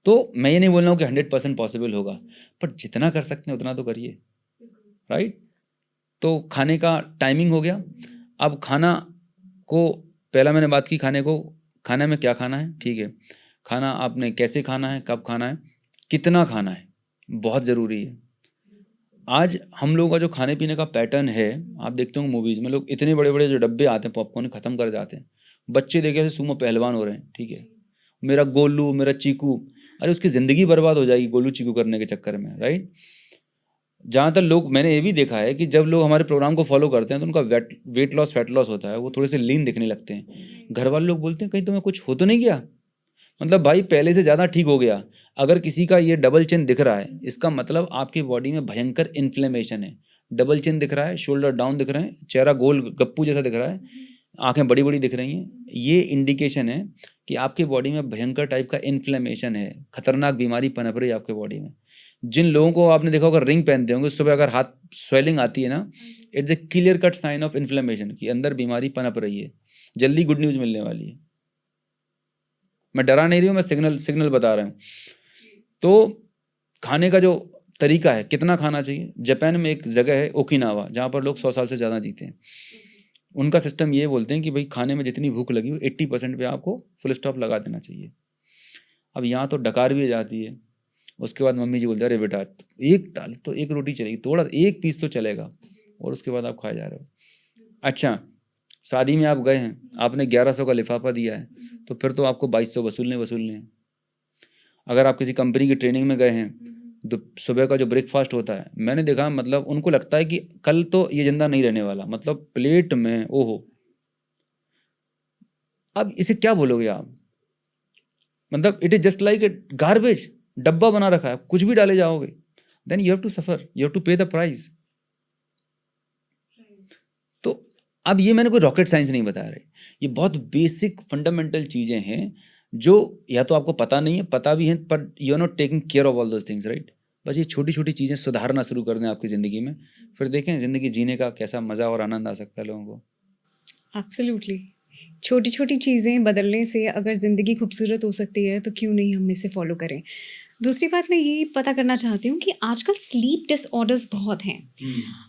तो मैं ये नहीं बोल रहा हूँ कि 100% पॉसिबल होगा, पर जितना कर सकते हैं उतना तो करिए, राइट। तो खाने का टाइमिंग हो गया। अब खाना को, पहला मैंने बात की खाने को, खाने में क्या खाना है, ठीक है। खाना आपने कैसे खाना है, कब खाना है, कितना खाना है, बहुत ज़रूरी है। आज हम लोगों का जो खाने पीने का पैटर्न है, आप देखते हो मूवीज़ में लोग इतने बड़े बड़े जो डब्बे आते हैं पॉपकॉर्न ख़त्म कर जाते हैं। बच्चे देखे ऐसे सुमो पहलवान हो रहे हैं, ठीक है। मेरा गोलू, मेरा चीकू, अरे उसकी ज़िंदगी बर्बाद हो जाएगी गोलू चीकू करने के चक्कर में, राइट। जहाँ तक लोग, मैंने ये भी देखा है कि जब लोग हमारे प्रोग्राम को फॉलो करते हैं तो उनका वेट लॉस, फैट लॉस होता है, वो थोड़े से लीन दिखने लगते हैं। घर वाले लोग बोलते हैं कहीं तुम्हें कुछ हो तो नहीं गया। मतलब भाई पहले से ज़्यादा ठीक हो गया। अगर किसी का ये डबल चिन दिख रहा है, इसका मतलब आपकी बॉडी में भयंकर इन्फ्लेमेशन है। डबल चिन दिख रहा है, शोल्डर डाउन दिख रहे हैं, चेहरा गोल गप्पू जैसा दिख रहा है, आंखें बड़ी बड़ी दिख रही हैं, ये इंडिकेशन है कि आपकी बॉडी में भयंकर टाइप का इन्फ्लेमेशन है, खतरनाक बीमारी पनप रही है आपके बॉडी में। जिन लोगों को आपने देखा होगा रिंग पहनते होंगे, सुबह अगर हाथ स्वेलिंग आती है ना, it's a clear cut sign of inflammation कि अंदर बीमारी पनप रही है, जल्दी गुड न्यूज़ मिलने वाली है। मैं डरा नहीं रही हूँ, मैं सिग्नल बता रहा हूँ। तो खाने का जो तरीका है, कितना खाना चाहिए। जापान में एक जगह है ओकिनावा, जहाँ पर लोग 100 साल से ज़्यादा जीते हैं। उनका सिस्टम ये बोलते हैं कि भाई खाने में जितनी भूख लगी हो 80% पे आपको फुल स्टॉप लगा देना चाहिए। अब यहाँ तो डकार भी जाती है। उसके बाद मम्मी जी बोलते हैं अरे बेटा एक दाल तो एक रोटी चलेगी, थोड़ा एक पीस तो चलेगा, और उसके बाद आप खाए जा रहे हो। अच्छा, शादी में आप गए हैं, आपने 1100 का लिफाफा दिया है, तो फिर तो आपको 2200 वसूलने हैं। अगर आप किसी कंपनी की ट्रेनिंग में गए हैं, तो सुबह का जो ब्रेकफास्ट होता है, मैंने देखा मतलब उनको लगता है कि कल तो ये जिंदा नहीं रहने वाला। मतलब प्लेट में ओहो, अब इसे क्या बोलोगे आप। मतलब it is just like a garbage, डब्बा बना रखा है, कुछ भी डाले जाओगे, then you have to suffer, you have to pay the price. तो अब ये मैंने कोई रॉकेट साइंस नहीं बताया रही, ये बहुत बेसिक फंडामेंटल चीजें हैं जो या तो आपको पता नहीं है, पता भी है पर you are not taking care of all those things, right. बस ये छोटी छोटी चीज़ें सुधारना शुरू कर दें आपकी ज़िंदगी में, फिर देखें ज़िंदगी जीने का कैसा मज़ा और आनंद आ सकता है लोगों को। एब्सोल्युटली। छोटी छोटी चीज़ें बदलने से अगर ज़िंदगी खूबसूरत हो सकती है तो क्यों नहीं हम इसे फॉलो करें। दूसरी बात मैं ये पता करना चाहती हूँ कि आजकल स्लीप डिसऑर्डर्स बहुत हैं।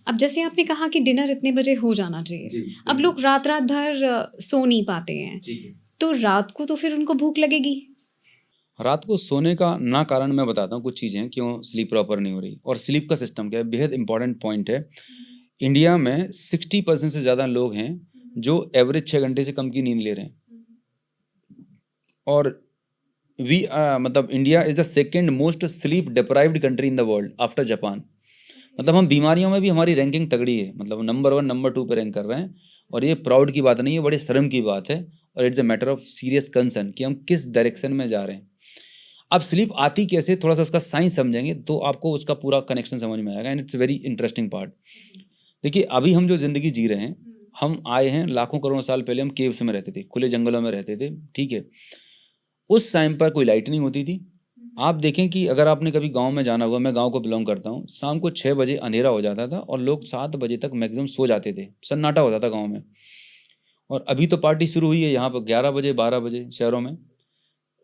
अब जैसे आपने कहा कि डिनर इतने बजे हो जाना चाहिए, अब लोग रात रात भर सो नहीं पाते हैं, तो रात को तो फिर उनको भूख लगेगी। रात को सोने का ना कारण मैं बताता हूँ कुछ चीज़ें क्यों स्लीप प्रॉपर नहीं हो रही, और स्लीप का सिस्टम क्या है, बेहद इंपॉर्टेंट पॉइंट है। इंडिया में 60% से ज़्यादा लोग हैं जो एवरेज 6 घंटे से कम की नींद ले रहे हैं, और मतलब India is the second most sleep deprived country in the world after Japan. मतलब हम बीमारियों में भी हमारी रैंकिंग तगड़ी है, मतलब नंबर 1 नंबर 2 पे रैंक कर रहे हैं, और ये प्राउड की बात नहीं है, बड़े शर्म की बात है, और it's a matter of serious concern कि हम किस डायरेक्शन में जा रहे हैं। अब स्लीप आती कैसे, थोड़ा सा उसका साइंस समझेंगे तो आपको उसका पूरा कनेक्शन समझ में आएगा, and it's very interesting part. देखिए अभी हम जो ज़िंदगी जी रहे हैं, हम आए हैं लाखों करोड़ों साल पहले, हम केव्स में रहते थे, खुले जंगलों में रहते थे, ठीक है। उस टाइम पर कोई लाइट नहीं होती थी। आप देखें कि अगर आपने कभी गांव में जाना हुआ, मैं गांव को बिलोंग करता हूं, शाम को 6 बजे अंधेरा हो जाता था और लोग 7 बजे तक मैक्सिमम सो जाते थे, सन्नाटा होता था गांव में। और अभी तो पार्टी शुरू हुई है यहाँ पर 11 बजे 12 बजे शहरों में।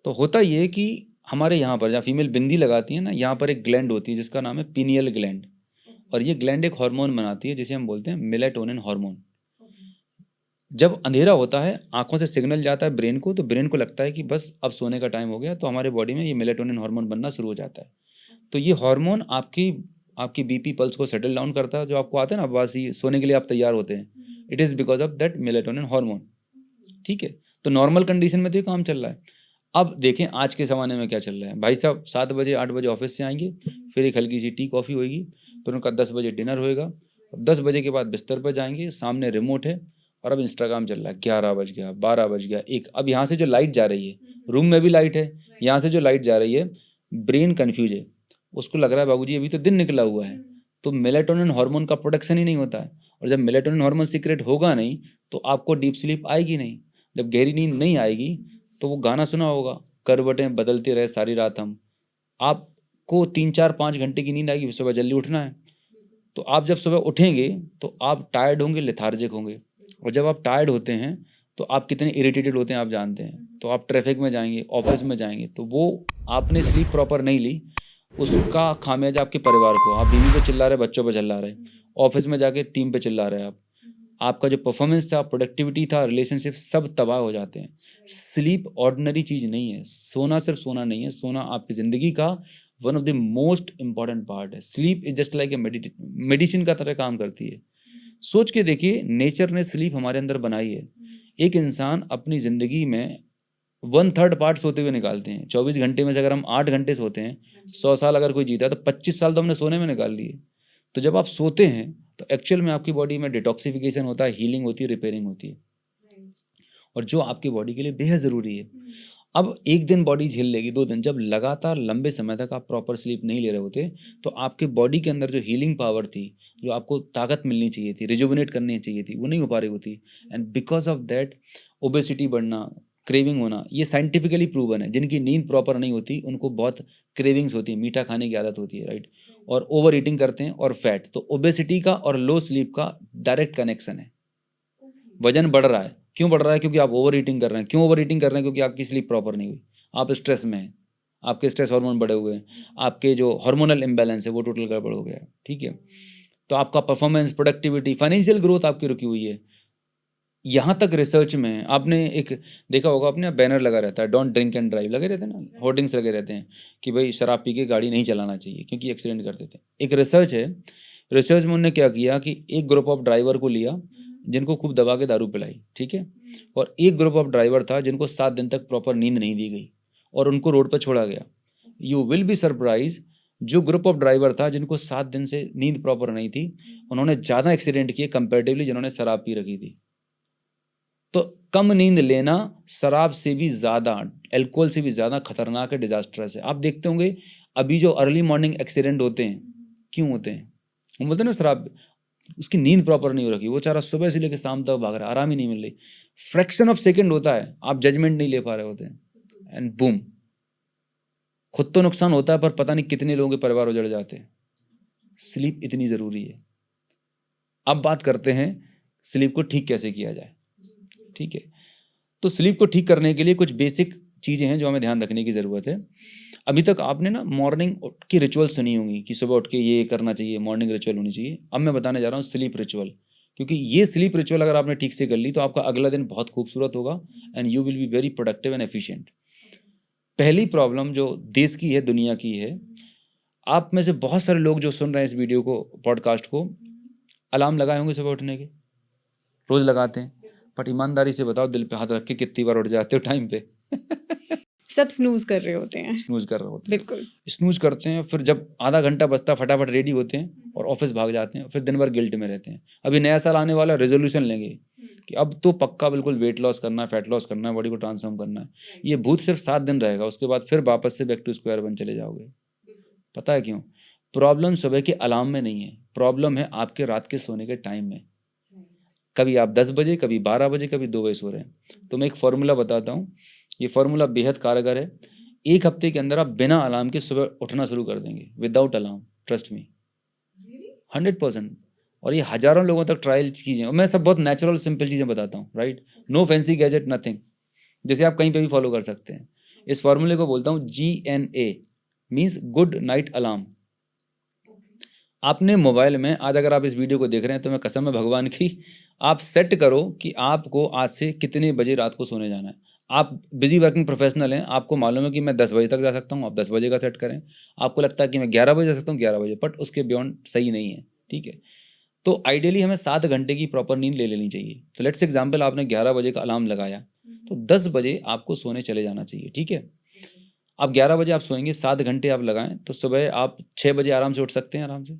तो होता ये है कि हमारे यहाँ पर जहाँ फीमेल बिंदी लगाती है ना, यहाँ पर एक ग्लैंड होती है जिसका नाम है पीनियल ग्लैंड, और ये ग्लैंड एक हार्मोन बनाती है जिसे हम बोलते हैं मेलाटोनिन हार्मोन। जब अंधेरा होता है आंखों से सिग्नल जाता है ब्रेन को, तो ब्रेन को लगता है कि बस अब सोने का टाइम हो गया, तो हमारे बॉडी में ये मेलेटोनिन हार्मोन बनना शुरू हो जाता है। तो ये हार्मोन आपकी आपकी बीपी पल्स को सेटल डाउन करता है। जो आपको आते हैं ना बस ये सोने के लिए आप तैयार होते हैं, it is because of that melatonin hormone. ठीक है, तो नॉर्मल कंडीशन में तो ये काम चल रहा है। अब देखें आज के ज़माने में क्या चल रहा है। भाई साहब 7 बजे 8 बजे ऑफिस से आएंगे, फिर एक हल्की सी टी कॉफ़ी होएगी, फिर उनका 10 बजे डिनर होएगा, 10 बजे के बाद बिस्तर पर जाएंगे, सामने रिमोट है और अब इंस्टाग्राम चल रहा है। 11 बज गया, 12 बज गया, 1। अब यहाँ से जो लाइट जा रही है, रूम में भी लाइट है, यहाँ से जो लाइट जा रही है, ब्रेन कन्फ्यूज है, उसको लग रहा है बाबूजी अभी तो दिन निकला हुआ है। तो मेलेटोनिन हार्मोन का प्रोडक्शन ही नहीं होता है, और जब मेलेटोनिन हार्मोन सीक्रेट होगा नहीं तो आपको डीप स्लीप आएगी नहीं। जब गहरी नींद नहीं आएगी तो वो गाना सुना होगा, करवटें बदलते रहे सारी रात हम। आपको 3 4 5 घंटे की नींद आएगी, सुबह जल्दी उठना है। तो आप जब सुबह उठेंगे तो आप टायर्ड होंगे, लेथार्जिक होंगे, और जब आप टायर्ड होते हैं तो आप कितने इरिटेटेड होते हैं आप जानते हैं। तो आप ट्रैफिक में जाएंगे, ऑफिस में जाएंगे, तो वो आपने स्लीप प्रॉपर नहीं ली, उसका खामियाजा आपके परिवार को। आप बीवी पे चिल्ला रहे, बच्चों पे चिल्ला रहे, ऑफिस में जाके टीम पे चिल्ला रहे आप, आपका जो परफॉर्मेंस था, प्रोडक्टिविटी था, रिलेशनशिप सब तबाह हो जाते हैं। स्लीप ऑर्डिनरी चीज़ नहीं है, सोना सिर्फ सोना नहीं है, सोना आपकी ज़िंदगी का one of the most important part है। Sleep is just like a medicine का तरह काम करती है। सोच के देखिए, नेचर ने स्लीप हमारे अंदर बनाई है। एक इंसान अपनी ज़िंदगी में 1/3 पार्ट सोते हुए निकालते हैं। 24 घंटे में से अगर हम 8 घंटे सोते हैं, 100 साल अगर कोई जीता है तो 25 साल तो हमने सोने में निकाल दिए। तो जब आप सोते हैं तो एक्चुअल में आपकी बॉडी में डिटॉक्सिफिकेशन होता है, हीलिंग होती है, रिपेयरिंग होती है, और जो आपकी बॉडी के लिए बेहद ज़रूरी है। अब एक दिन बॉडी झेल लेगी, 2 दिन, जब लगातार लंबे समय तक आप प्रॉपर स्लीप नहीं ले रहे होते तो आपके बॉडी के अंदर जो हीलिंग पावर थी, जो आपको ताकत मिलनी चाहिए थी, रिजुविनेट करनी चाहिए थी, वो नहीं हो पा रही होती। And because of that obesity बढ़ना, क्रेविंग होना, ये साइंटिफिकली प्रूवन है। जिनकी नींद प्रॉपर नहीं होती उनको बहुत क्रेविंग्स होती है, मीठा खाने की आदत होती है, राइट, और ओवर ईटिंग करते हैं, और फैट। तो ओबेसिटी का और लो स्लीप का डायरेक्ट कनेक्शन है। वजन बढ़ रहा है, क्यों बढ़ रहा है? क्योंकि आप ओवर ईटिंग कर रहे हैं। क्यों ओवर ईटिंग कर रहे हैं? क्योंकि आपकी स्लीप प्रॉपर नहीं हुई, आप स्ट्रेस में हैं, आपके स्ट्रेस हार्मोन बढ़े हुए हैं, आपके जो हार्मोनल इम्बैलेंस है वो टोटल गड़बड़ हो गया है। ठीक है, तो आपका परफॉर्मेंस, प्रोडक्टिविटी, फाइनेंशियल ग्रोथ आपकी रुकी हुई है। यहाँ तक रिसर्च में आपने एक देखा होगा, आपने बैनर लगा रहता है, डोंट ड्रिंक एंड ड्राइव, लगे रहते हैं ना, होर्डिंग्स लगे रहते हैं कि भाई शराब पी के गाड़ी नहीं चलाना चाहिए क्योंकि एक्सीडेंट कर देते हैं। एक रिसर्च है, रिसर्च में उन्होंने क्या किया कि एक ग्रुप ऑफ ड्राइवर को लिया जिनको खूब दबा के दारू पिलाई, ठीक है, और एक ग्रुप ऑफ ड्राइवर था जिनको 7 दिन तक प्रॉपर नींद नहीं दी गई और उनको रोड पर छोड़ा गया। यू विल बी सरप्राइज, जो ग्रुप ऑफ ड्राइवर था जिनको 7 दिन से नींद प्रॉपर नहीं थी, उन्होंने ज़्यादा एक्सीडेंट किए कंपेरेटिवली जिन्होंने शराब पी रखी थी। तो कम नींद लेना शराब से भी ज़्यादा, अल्कोहल से भी ज़्यादा खतरनाक है, डिजास्टरस है। आप देखते होंगे अभी जो अर्ली मॉर्निंग एक्सीडेंट होते हैं, क्यों होते हैं? हम बोलते हैं ना शराब, उसकी नींद प्रॉपर नहीं हो रखी, वो चारा सुबह से लेकर शाम तक भाग रहा है, आराम ही नहीं मिल रही, फ्रैक्शन ऑफ सेकंड होता है, आप जजमेंट नहीं ले पा रहे होते हैं, एंड बूम, खुद तो नुकसान होता है पर पता नहीं कितने लोगों के परिवार उजड़ जाते हैं। स्लीप इतनी ज़रूरी है। अब बात करते हैं स्लीप को ठीक कैसे किया जाए। ठीक है, तो स्लीप को ठीक करने के लिए कुछ बेसिक चीज़ें हैं जो हमें ध्यान रखने की ज़रूरत है। अभी तक आपने ना मॉर्निंग की रिचुअल सुनी होंगी कि सुबह उठ के ये करना चाहिए, मॉर्निंग रिचुअल होनी चाहिए। अब मैं बताने जा रहा हूँ स्लीप रिचुअल, क्योंकि ये स्लीप रिचुअल अगर आपने ठीक से कर ली तो आपका अगला दिन बहुत खूबसूरत होगा and you will be very productive and efficient. पहली प्रॉब्लम जो देश की है, दुनिया की है, आप में से बहुत सारे लोग जो सुन रहे हैं इस वीडियो को, पॉडकास्ट को, अलार्म लगाए होंगे सुबह उठने के, रोज़ लगाते हैं, बट ईमानदारी से बताओ दिल पे हाथ रख के कितनी बार उठ जाते हो टाइम पे? सब स्नूज कर रहे होते हैं। स्नूज कर रहे होते हैं, बिल्कुल स्नूज करते हैं, फिर जब आधा घंटा बचता फटाफट रेडी होते हैं और ऑफिस भाग जाते हैं, फिर दिन भर गिल्ट में रहते हैं। अभी नया साल आने वाला, रेजोल्यूशन लेंगे कि अब तो पक्का बिल्कुल वेट लॉस करना है, फैट लॉस करना है, बॉडी को ट्रांसफॉर्म करना है। ये भूत सिर्फ 7 दिन रहेगा, उसके बाद फिर वापस से बैक टू स्क्वायर वन चले जाओगे। पता है क्यों? प्रॉब्लम सुबह के अलार्म में नहीं है, प्रॉब्लम है आपके रात के सोने के टाइम में। कभी आप 10 बजे, कभी 12 बजे, कभी 2 बजे सो रहे हैं। तो मैं एक फार्मूला बताता हूँ, ये फार्मूला बेहद कारगर है। 1 हफ्ते के अंदर आप बिना अलार्म के सुबह उठना शुरू कर देंगे, विदाउट अलार्म, ट्रस्ट मी, 100%। और ये हज़ारों लोगों तक ट्रायल कीजिए, और मैं सब बहुत नेचुरल सिंपल चीज़ें बताता हूँ, right, no fancy gadget, nothing, जैसे आप कहीं पे भी फॉलो कर सकते हैं। इस फार्मूले को बोलता हूँ GNA, means good night alarm. आपने मोबाइल में आज अगर आप इस वीडियो को देख रहे हैं तो मैं कसम है भगवान की, आप सेट करो कि आपको आज से कितने बजे रात को सोने जाना है। आप बिजी वर्किंग प्रोफेशनल हैं, आपको मालूम है कि मैं 10 बजे तक जा सकता हूँ, आप 10 बजे का सेट करें। आपको लगता है कि मैं 11 बजे जा सकता हूँ, 11 बजे, बट उसके बियॉन्ड सही नहीं है, ठीक है। तो आइडियली हमें 7 घंटे की प्रॉपर नींद ले लेनी चाहिए। तो लेट्स एग्जाम्पल आपने 11 बजे का अलार्म लगाया, तो 10 बजे आपको सोने चले जाना चाहिए, ठीक है। आप 11 बजे आप सोएंगे, 7 घंटे आप लगाएं, तो सुबह आप 6 बजे आराम से उठ सकते हैं, आराम से।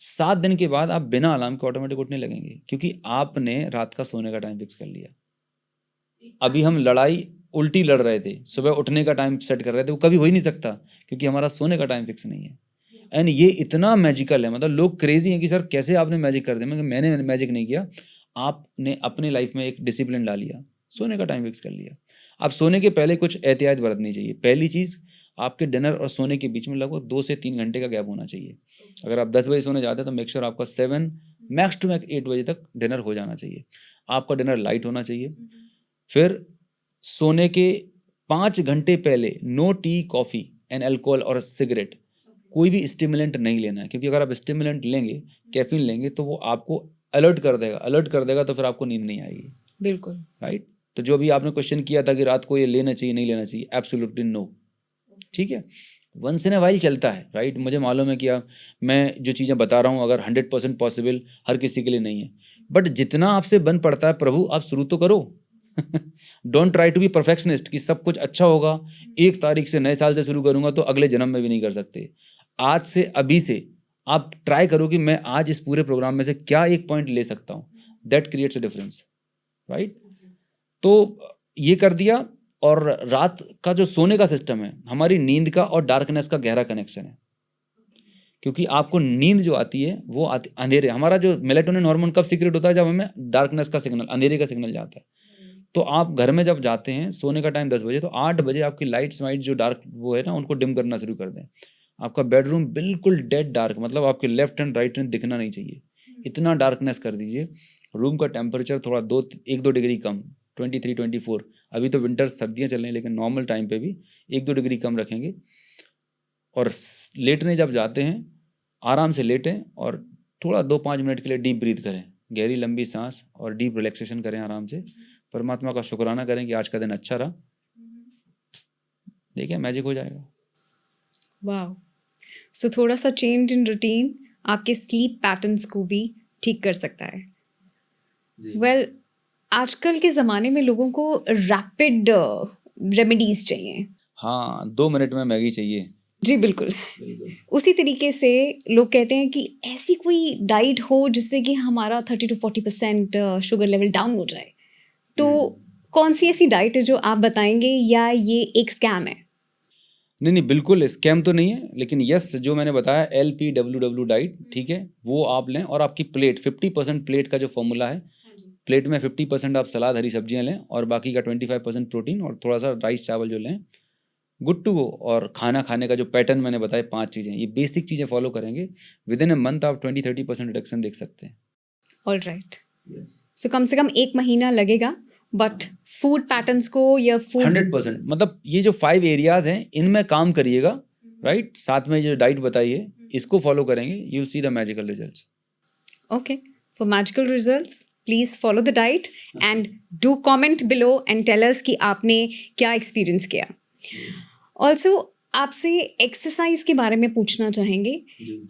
7 दिन के बाद आप बिना अलार्म के ऑटोमेटिक उठने लगेंगे, क्योंकि आपने रात का सोने का टाइम फिक्स कर लिया। अभी हम लड़ाई उल्टी लड़ रहे थे, सुबह उठने का टाइम सेट कर रहे थे, वो कभी हो ही नहीं सकता, क्योंकि हमारा सोने का टाइम फिक्स नहीं है। एंड ये इतना मैजिकल है, मतलब लोग क्रेजी हैं कि सर कैसे आपने मैजिक कर दिया। मैंने मैजिक नहीं किया, आपने अपने लाइफ में एक डिसिप्लिन ला लिया, सोने का टाइम फिक्स कर लिया। आप सोने के पहले कुछ एहतियात बरतनी चाहिए। पहली चीज़, आपके डिनर और सोने के बीच में लगभग 2 से 3 घंटे का गैप होना चाहिए। अगर आप 10 बजे सोने जाते हैं तो मेक श्योर आपका 7 मैक्स टू मैक्स 8 बजे तक डिनर हो जाना चाहिए। आपका डिनर लाइट होना चाहिए। फिर सोने के 5 घंटे पहले no tea, coffee and alcohol और सिगरेट, कोई भी स्टिमुलेंट नहीं लेना है, क्योंकि अगर आप स्टिमुलेंट लेंगे, कैफीन लेंगे, तो वो आपको अलर्ट कर देगा, तो फिर आपको नींद नहीं आएगी। बिल्कुल। राइट। तो जो भी आपने क्वेश्चन किया था कि रात को ये लेना चाहिए नहीं लेना चाहिए, एब्सोल्युटली नो, ठीक है। वंस इन अ वाइल चलता है, राइट। मुझे मालूम है कि मैं जो चीज़ें बता रहा हूँ अगर 100% पॉसिबल हर किसी के लिए नहीं है, बट जितना आपसे बन पड़ता है प्रभु आप शुरू तो करो। Don't try to be perfectionist कि सब कुछ अच्छा होगा, 1 तारीख से नए साल से शुरू करूंगा तो अगले जन्म में भी नहीं कर सकते। आज से, अभी से आप ट्राई करो कि मैं आज इस पूरे प्रोग्राम में से क्या एक पॉइंट ले सकता हूँ, that creates a difference, right. तो ये कर दिया। और रात का जो सोने का सिस्टम है, हमारी नींद का और डार्कनेस का गहरा कनेक्शन है, क्योंकि आपको नींद जो आती है वो अंधेरे, हमारा जो मेलेटोनिन हार्मोन कब सीक्रेट होता है, जब हमें डार्कनेस का सिग्नल, अंधेरे का सिग्नल जाता है। तो आप घर में जब जाते हैं, सोने का टाइम 10 बजे, तो 8 बजे आपकी लाइट्स वाइट जो डार्क वो है ना, उनको डिम करना शुरू कर दें। आपका बेडरूम बिल्कुल डेड डार्क, मतलब आपके लेफ्ट एंड राइट हैंड दिखना नहीं चाहिए, इतना डार्कनेस कर दीजिए। रूम का टेम्परेचर थोड़ा 1-2 डिग्री कम, 23-24, अभी तो विंटर सर्दियाँ चल रही हैं, लेकिन नॉर्मल टाइम पे भी 1-2 डिग्री कम रखेंगे। और लेटने जब जाते हैं, आराम से लेटें और थोड़ा 2-5 मिनट के लिए डीप ब्रीथ करें, गहरी लंबी सांस, और डीप रिलैक्सेशन करें आराम से। परमात्मा का शुक्राना करें कि आज का दिन अच्छा रहा, देखिए मैजिक हो जाएगा। वाह। सो थोड़ा सा चेंज इन रूटीन आपके स्लीप पैटर्न्स को भी ठीक कर सकता है। वेल, आजकल के ज़माने में लोगों को रैपिड रेमेडीज चाहिए। हाँ, 2 मिनट में मैगी चाहिए। जी बिल्कुल। उसी तरीके से लोग कहते हैं कि ऐसी कोई डाइट हो जिससे कि हमारा 30 to 40% शुगर लेवल डाउन हो जाए, तो कौन सी ऐसी डाइट है जो आप बताएंगे, या ये एक स्कैम है? नहीं, बिल्कुल स्कैम तो नहीं है, लेकिन यस, जो मैंने बताया LPWW डाइट, ठीक है, वो आप लें। और आपकी प्लेट 50% प्लेट का जो फॉर्मूला है, प्लेट में 50% आप सलाद, हरी सब्जियां लें, और बाकी का 25% प्रोटीन, और थोड़ा सा राइस चावल जो लें, गुड टू गो। और खाना खाने का जो पैटर्न मैंने बताया, 5 चीज़ें, ये बेसिक चीज़ें फॉलो करेंगे, विद इन ए मंथ आप 20-30% रिडक्शन देख सकते हैं। All right. सो कम से कम 1 महीना लगेगा, बट फूड पैटर्न्स को या फूड 100%, मतलब ये जो 5 एरियाज हैं इनमें काम करिएगा, राइट। साथ में जो डाइट बताई है इसको फॉलो करेंगे, you will see the magical results. Okay, for magical results, please follow the diet and do comment below and tell us कि आपने क्या experience किया। Also, आपसे एक्सरसाइज के बारे में पूछना चाहेंगे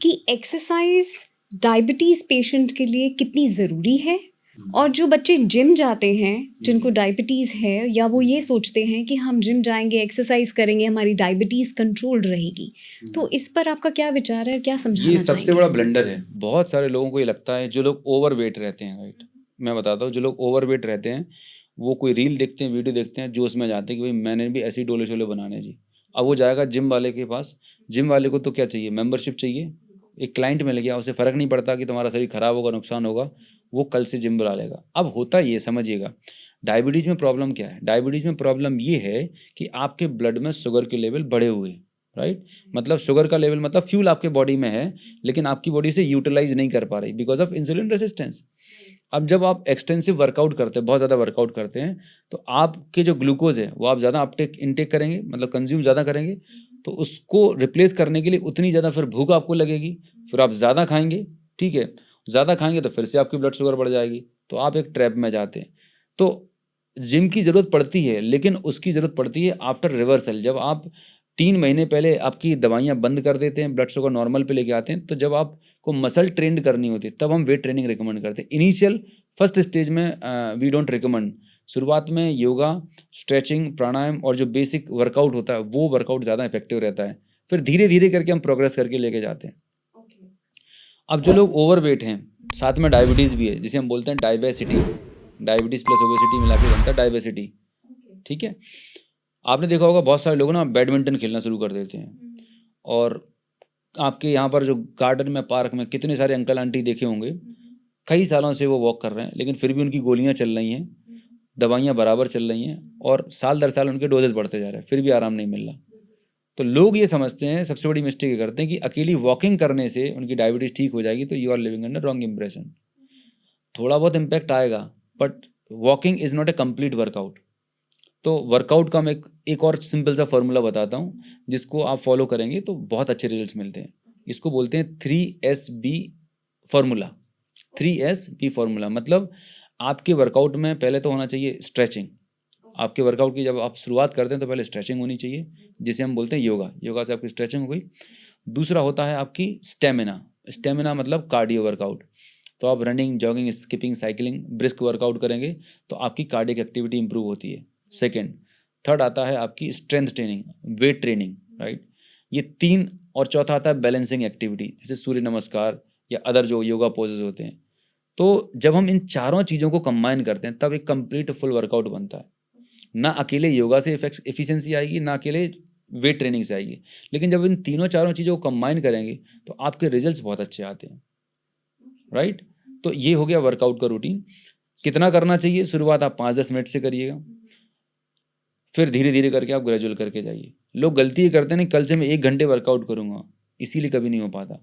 कि एक्सरसाइज डायबिटीज़ पेशेंट के लिए कितनी ज़रूरी है, और जो बच्चे जिम जाते हैं जिनको डायबिटीज़ है, या वो ये सोचते हैं कि हम जिम जाएंगे, एक्सरसाइज करेंगे, हमारी डायबिटीज़ कंट्रोल रहेगी, तो इस पर आपका क्या विचार है, क्या समझाना ये चाहेंगे? सबसे बड़ा ब्लंडर है। बहुत सारे लोगों को ये लगता है, जो लोग ओवर वेट रहते हैं, राइट, मैं बताता हूँ, जो लोग ओवर वेट रहते हैं वो कोई रील देखते हैं, वीडियो देखते हैं, जोश में जाते हैं कि भाई मैंने भी ऐसे डोले शोले बनाने जी। अब वो जाएगा जिम वाले के पास, जिम वाले को तो क्या चाहिए, मेंबरशिप चाहिए, एक क्लाइंट मिल गया, उसे फ़र्क नहीं पड़ता कि तुम्हारा शरीर खराब होगा, नुकसान होगा, वो कल से जिम बुला लेगा। अब होता ये समझिएगा, डायबिटीज़ में प्रॉब्लम क्या है, डायबिटीज़ में प्रॉब्लम ये है कि आपके ब्लड में शुगर के लेवल बढ़े हुए हैं, राइट। मतलब शुगर का लेवल मतलब फ्यूल आपके बॉडी में है, लेकिन आपकी बॉडी से यूटिलाइज नहीं कर पा रही बिकॉज ऑफ इंसुलिन रेसिस्टेंस। अब जब आप एक्सटेंसिव वर्कआउट करते हैं, बहुत ज़्यादा वर्कआउट करते हैं, तो आपके जो ग्लूकोज है वो आप ज़्यादा अपटेक इनटेक करेंगे, मतलब कंज्यूम ज़्यादा करेंगे, तो उसको रिप्लेस करने के लिए उतनी ज़्यादा फिर भूख आपको लगेगी, फिर आप ज़्यादा खाएंगे, ठीक है, ज़्यादा खाएंगे तो फिर से आपकी ब्लड शुगर बढ़ जाएगी, तो आप एक ट्रैप में जाते हैं। तो जिम की ज़रूरत पड़ती है, लेकिन उसकी ज़रूरत पड़ती है आफ्टर रिवर्सल, जब आप 3 महीने पहले आपकी दवाइयाँ बंद कर देते हैं, ब्लड शुगर नॉर्मल पे लेके आते हैं, तो जब आपको मसल ट्रेंड करनी होती है तब हम वेट ट्रेनिंग रिकमेंड करते हैं। इनिशियल फर्स्ट स्टेज में वी डोंट रिकमेंड। शुरुआत में योगा, स्ट्रेचिंग, प्राणायाम और जो बेसिक वर्कआउट होता है वो वर्कआउट ज़्यादा इफेक्टिव रहता है। फिर धीरे धीरे करके हम प्रोग्रेस करके लेके जाते हैं। अब जो लोग ओवरवेट हैं, साथ में डायबिटीज़ भी है, जिसे हम बोलते हैं डायबेसिटी, डायबिटीज़ प्लस ओबेसिटी मिला के बनता है डायबेसिटी, ठीक है। आपने देखा होगा बहुत सारे लोग ना बैडमिंटन खेलना शुरू कर देते हैं, और आपके यहाँ पर जो गार्डन में, पार्क में कितने सारे अंकल आंटी देखे होंगे, कई सालों से वो वॉक कर रहे हैं, लेकिन फिर भी उनकी गोलियाँ चल रही हैं, दवाइयाँ बराबर चल रही हैं, और साल दर साल उनके डोजेस बढ़ते जा रहे हैं, फिर भी आराम नहीं मिल रहा। तो लोग ये समझते हैं, सबसे बड़ी मिस्टेक ये करते हैं कि अकेली वॉकिंग करने से उनकी डायबिटीज़ ठीक हो जाएगी, तो you are living under wrong impression. थोड़ा बहुत इम्पैक्ट आएगा, but walking is not a complete workout. तो वर्कआउट का मैं एक और सिंपल सा फॉर्मूला बताता हूँ, जिसको आप फॉलो करेंगे तो बहुत अच्छे रिजल्ट्स मिलते हैं। इसको बोलते हैं 3SB फॉर्मूला। 3SB फॉर्मूला मतलब आपके वर्कआउट में पहले तो होना चाहिए स्ट्रेचिंग। आपके वर्कआउट की जब आप शुरुआत करते हैं तो पहले स्ट्रेचिंग होनी चाहिए, जिसे हम बोलते हैं योगा। योगा से आपकी स्ट्रेचिंग हो गई। दूसरा होता है आपकी स्टेमिना। स्टेमिना मतलब कार्डियो वर्कआउट। तो आप running, jogging, skipping, cycling, brisk workout करेंगे तो आपकी कार्डियक एक्टिविटी इंप्रूव होती है। सेकेंड। थर्ड आता है आपकी strength training, weight training, right. ये 3। और चौथा आता है बैलेंसिंग एक्टिविटी, जैसे सूर्य नमस्कार या अदर जो योगा पोजेज होते हैं। तो जब हम इन चारों चीज़ों को कंबाइन करते हैं तब एक कंप्लीट फुल वर्कआउट बनता है। ना अकेले योगा से एफिशिएंसी आएगी, ना अकेले वेट ट्रेनिंग से आएगी, लेकिन जब इन तीनों चारों चीज़ों को कंबाइन करेंगे तो आपके रिजल्ट्स बहुत अच्छे आते हैं, राइट। तो ये हो गया वर्कआउट का रूटीन। कितना करना चाहिए? शुरुआत आप 5-10 मिनट से करिएगा, फिर धीरे धीरे करके आप ग्रेजुअल करके जाइए। लोग गलती ये करते हैं ना, कल से मैं 1 घंटे वर्कआउट करूँगा, इसीलिए कभी नहीं हो पाता।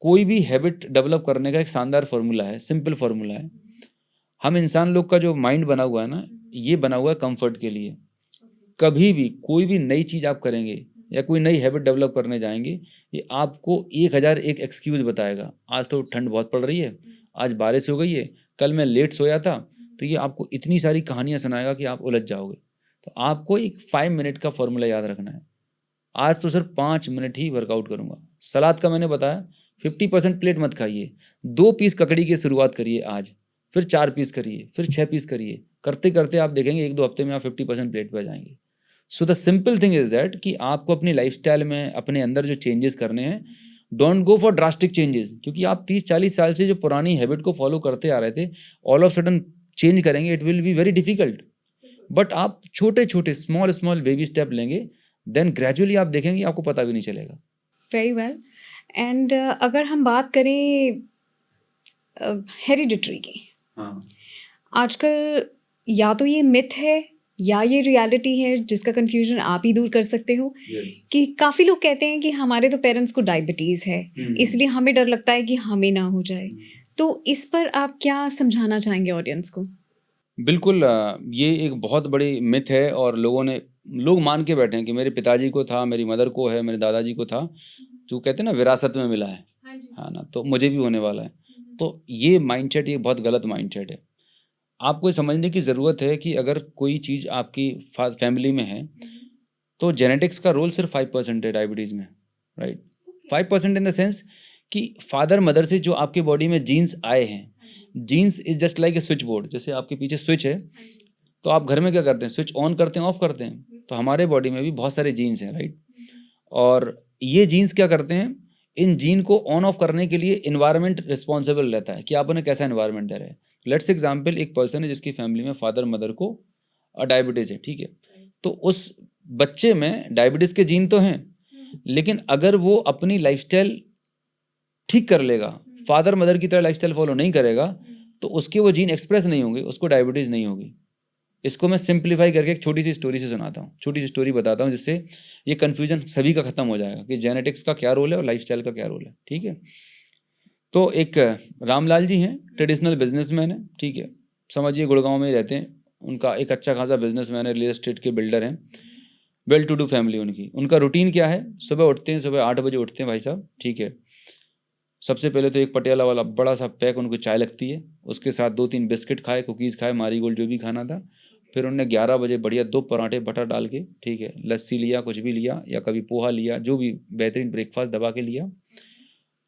कोई भी हैबिट डेवलप करने का एक शानदार फार्मूला है, सिंपल फार्मूला है। हम इंसान लोग का जो माइंड बना हुआ है ना, ये बना हुआ है कंफर्ट के लिए। कभी भी कोई भी नई चीज़ आप करेंगे या कोई नई हैबिट डेवलप करने जाएंगे, ये आपको 1001 एक्सक्यूज़ बताएगा। आज तो ठंड बहुत पड़ रही है, आज बारिश हो गई है, कल मैं लेट सोया था, तो ये आपको इतनी सारी कहानियाँ सुनाएगा कि आप उलझ जाओगे। तो आपको एक 5 मिनट का फॉर्मूला याद रखना है। आज तो सिर्फ 5 मिनट ही वर्कआउट करूँगा। सलाद का मैंने बताया 50% प्लेट मत खाइए। 2 पीस ककड़ी की शुरुआत करिए आज, फिर 4 पीस करिए, फिर 6 पीस करिए। करते करते आप देखेंगे 1-2 हफ्ते में आप 50% प्लेट पे आ जाएंगे। So the simple thing is that कि आपको अपनी लाइफस्टाइल में, अपने अंदर जो चेंजेस करने हैं, don't go for drastic changes, क्योंकि आप 30-40 साल से जो पुरानी हैबिट को फॉलो करते आ रहे थे, ऑल ऑफ सडन चेंज करेंगे, it will be very difficult. But आप छोटे छोटे स्मॉल बेबी स्टेप लेंगे, देन ग्रेजुअली आप देखेंगे आपको पता भी नहीं चलेगा। Very well. एंड अगर हम बात करें हेरिडिटरी की, हाँ, आजकल या तो ये मिथ है या ये रियलिटी है, जिसका कंफ्यूजन आप ही दूर कर सकते हो। कि काफ़ी लोग कहते हैं कि हमारे तो पेरेंट्स को डायबिटीज़ है, इसलिए हमें डर लगता है कि हमें ना हो जाए। तो इस पर आप क्या समझाना चाहेंगे ऑडियंस को? बिल्कुल, ये एक बहुत बड़ी मिथ है, और लोग मान के बैठे हैं कि मेरे पिताजी को था, मेरी मदर को है, मेरे दादाजी को था, जो कहते हैं ना विरासत में मिला है, हाँ ना, तो मुझे भी होने वाला है। तो ये माइंडसेट, ये बहुत गलत माइंडसेट है। आपको ये समझने की ज़रूरत है कि अगर कोई चीज़ आपकी फैमिली में है, तो जेनेटिक्स का रोल सिर्फ 5% है डायबिटीज़ में, राइट। 5% इन द सेंस कि फादर मदर से जो आपके बॉडी में जीन्स आए हैं, genes is just like a switch board. जैसे आपके पीछे स्विच है, तो आप घर में क्या करते हैं, स्विच ऑन करते हैं, ऑफ करते हैं। तो हमारे बॉडी में भी बहुत सारे जीन्स हैं, राइट। और ये जीन्स क्या करते हैं, इन जीन को ऑन ऑफ करने के लिए इन्वायरमेंट रिस्पॉन्सिबल रहता है कि आप उन्हें कैसा इन्वायरमेंट दे रहे हैं। लेट्स एग्जाम्पल, एक पर्सन है जिसकी फैमिली में फादर मदर को डायबिटीज़ है, ठीक है। तो उस बच्चे में डायबिटीज़ के जीन तो हैं, लेकिन अगर वो अपनी लाइफस्टाइल ठीक कर लेगा, फादर मदर की तरह लाइफस्टाइल फॉलो नहीं करेगा, तो उसके वो जीन एक्सप्रेस नहीं होंगे, उसको डायबिटीज़ नहीं होगी। इसको मैं सिंप्लीफाई करके एक छोटी सी स्टोरी से सुनाता हूँ, छोटी सी स्टोरी बताता हूँ, जिससे ये कन्फ्यूजन सभी का खत्म हो जाएगा कि जेनेटिक्स का क्या रोल है और लाइफस्टाइल का क्या रोल है, ठीक है। तो एक रामलाल जी हैं, ट्रेडिशनल बिजनेसमैन है, ठीक है, समझिए गुड़गांव में ही रहते हैं। उनका एक अच्छा खासा बिजनेसमैन है, रियल एस्टेट के बिल्डर हैं, वेल टू डू फैमिली उनकी। उनका रूटीन क्या है, सुबह उठते हैं, सुबह 8 बजे उठते हैं भाई साहब, ठीक है। सबसे पहले तो एक पटियाला वाला बड़ा सा पैक उनको चाय लगती है, उसके साथ 2-3 बिस्किट खाए, कुकीज़ खाए, मारीगोल्ड जो भी खाना था। फिर उन्होंने 11 बजे बढ़िया 2 पराठे बटर डाल के, ठीक है, लस्सी लिया, कुछ भी लिया या कभी पोहा लिया, जो भी बेहतरीन ब्रेकफास्ट दबा के लिया।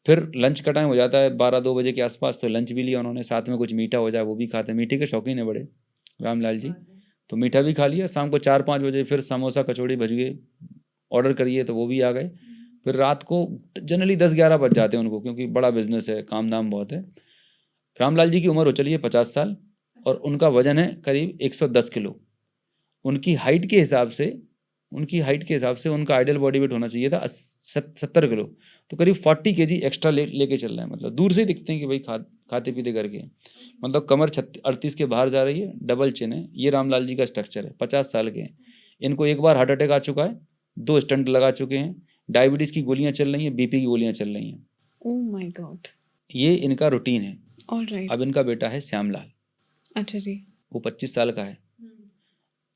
फिर लंच का टाइम हो जाता है 12-2 बजे के आसपास, तो लंच भी लिया उन्होंने, साथ में कुछ मीठा हो जाए वो भी खाते हैं, मीठे के शौकीन है बड़े रामलाल जी, तो मीठा भी खा लिया। शाम को 4-5 बजे फिर समोसा कचौड़ी भजिए ऑर्डर करिए तो वो भी आ गए। फिर रात को जनरली 10-11 बज जाते हैं उनको, क्योंकि बड़ा बिजनेस है, काम धाम बहुत है। रामलाल जी की उम्र हो चली है 50 साल और उनका वजन है करीब 110 किलो। उनकी हाइट के हिसाब से उनका आइडियल बॉडी वेट होना चाहिए था 70 किलो, तो करीब 40 केजी एक्स्ट्रा लेके चल रहे हैं। मतलब दूर से ही दिखते हैं कि भाई खाते पीते करके, मतलब कमर 38 के बाहर जा रही है, डबल चिन है। ये रामलाल जी का स्ट्रक्चर है, 50 साल के हैं। इनको एक बार हार्ट अटैक आ चुका है, 2 स्टंट लगा चुके हैं, डायबिटीज़ की गोलियां चल रही हैं, बीपी की गोलियां चल रही हैं। Oh my God. ये इनका रूटीन है। ऑलराइट। अब इनका बेटा है श्यामलाल, अच्छा जी। वो 25 साल का है।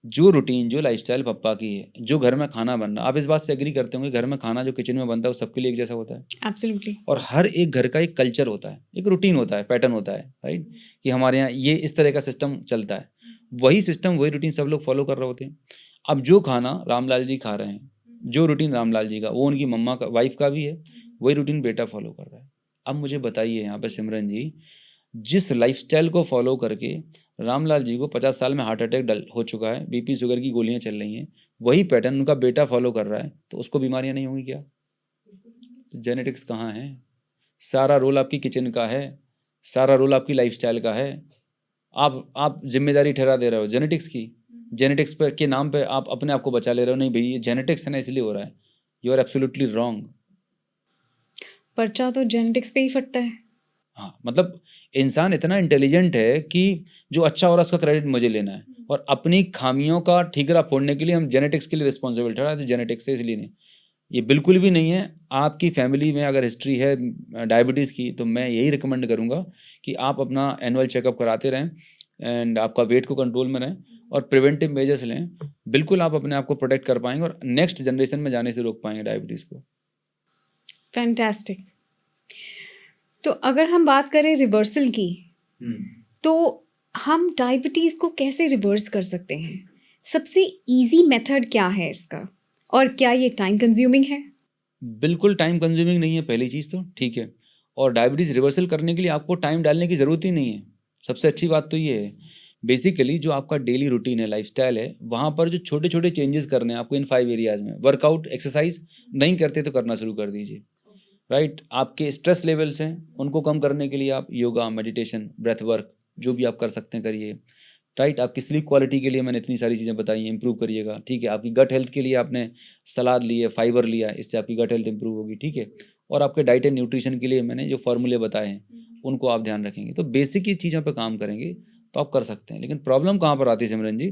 जो रूटीन, जो लाइफस्टाइल पप्पा की है, जो घर में खाना बनना, आप इस बात से एग्री करते होंगे, घर में खाना जो किचन में बनता है वो सबके लिए एक जैसा होता है। एब्सोल्युटली। और हर एक घर का एक कल्चर होता है, एक रूटीन होता है, पैटर्न होता है, राइट, कि हमारे यहाँ ये इस तरह का सिस्टम चलता है। वही सिस्टम, वही रूटीन सब लोग फॉलो कर रहे होते हैं। अब जो खाना रामलाल जी खा रहे हैं, जो रूटीन रामलाल जी का, वो उनकी मम्मा का, वाइफ का भी है, वही रूटीन बेटा फॉलो कर रहा है। अब मुझे बताइए यहाँ पर सिमरन जी, जिस लाइफस्टाइल को फॉलो करके रामलाल जी को 50 साल में हार्ट अटैक हो चुका है, बीपी शुगर की गोलियां चल रही हैं, वही पैटर्न उनका बेटा फॉलो कर रहा है, तो उसको बीमारियां नहीं होंगी क्या? तो जेनेटिक्स कहाँ है? सारा रोल आपकी किचन का है, सारा रोल आपकी लाइफस्टाइल का है। आप जिम्मेदारी ठहरा दे रहे हो जेनेटिक्स की, जेनेटिक्स पर के नाम पे आप अपने आप को बचा ले रहे हो। नहीं भाई, ये जेनेटिक्स है ना, इसलिए हो रहा है। You are absolutely wrong. पर्चा तो जेनेटिक्स पे ही फटता है। हाँ, मतलब इंसान इतना इंटेलिजेंट है कि जो अच्छा हो रहा है उसका क्रेडिट मुझे लेना है, और अपनी खामियों का ठीकरा फोड़ने के लिए हम जेनेटिक्स के लिए रिस्पॉन्सिबल ठहराते हैं। जेनेटिक्स से इसलिए नहीं, ये बिल्कुल भी नहीं है। आपकी फैमिली में अगर हिस्ट्री है डायबिटीज़ की, तो मैं यही रिकमेंड करूँगा कि आप अपना एनुअल चेकअप कराते रहें, एंड आपका वेट को कंट्रोल में रहें और प्रिवेंटिव मेजर्स लें। बिल्कुल आप अपने आप को प्रोटेक्ट कर पाएंगे और नेक्स्ट जनरेशन में जाने से रोक पाएंगे डायबिटीज़ को। फैंटास्टिक। तो अगर हम बात करें रिवर्सल की, तो हम डायबिटीज़ को कैसे रिवर्स कर सकते हैं? सबसे इजी मेथड क्या है इसका, और क्या ये टाइम कंज्यूमिंग है? बिल्कुल टाइम कंज्यूमिंग नहीं है, पहली चीज़ तो ठीक है। और डायबिटीज़ रिवर्सल करने के लिए आपको टाइम डालने की ज़रूरत ही नहीं है। सबसे अच्छी बात तो ये है, बेसिकली जो आपका डेली रूटीन है, लाइफस्टाइल है, वहाँ पर जो छोटे छोटे चेंजेस करने हैं आपको इन 5 एरियाज़ में। वर्कआउट, एक्सरसाइज नहीं करते तो करना शुरू कर दीजिए, राइट। आपके स्ट्रेस लेवल्स हैं, उनको कम करने के लिए आप योगा, मेडिटेशन, ब्रेथ वर्क, जो भी आप कर सकते हैं करिए, राइट। आपकी स्लीप क्वालिटी के लिए मैंने इतनी सारी चीज़ें बताई हैं, इंप्रूव करिएगा, ठीक है। आपकी गट हेल्थ के लिए आपने सलाद ली है, फाइबर लिया, इससे आपकी गट हेल्थ इंप्रूव होगी, ठीक है। और आपके डाइट एंड न्यूट्रिशन के लिए मैंने जो फार्मूले बताए हैं उनको आप ध्यान रखेंगे, तो बेसिक ही चीज़ों पर काम करेंगे तो आप कर सकते हैं। लेकिन प्रॉब्लम कहाँ पर आती है सिमरन जी,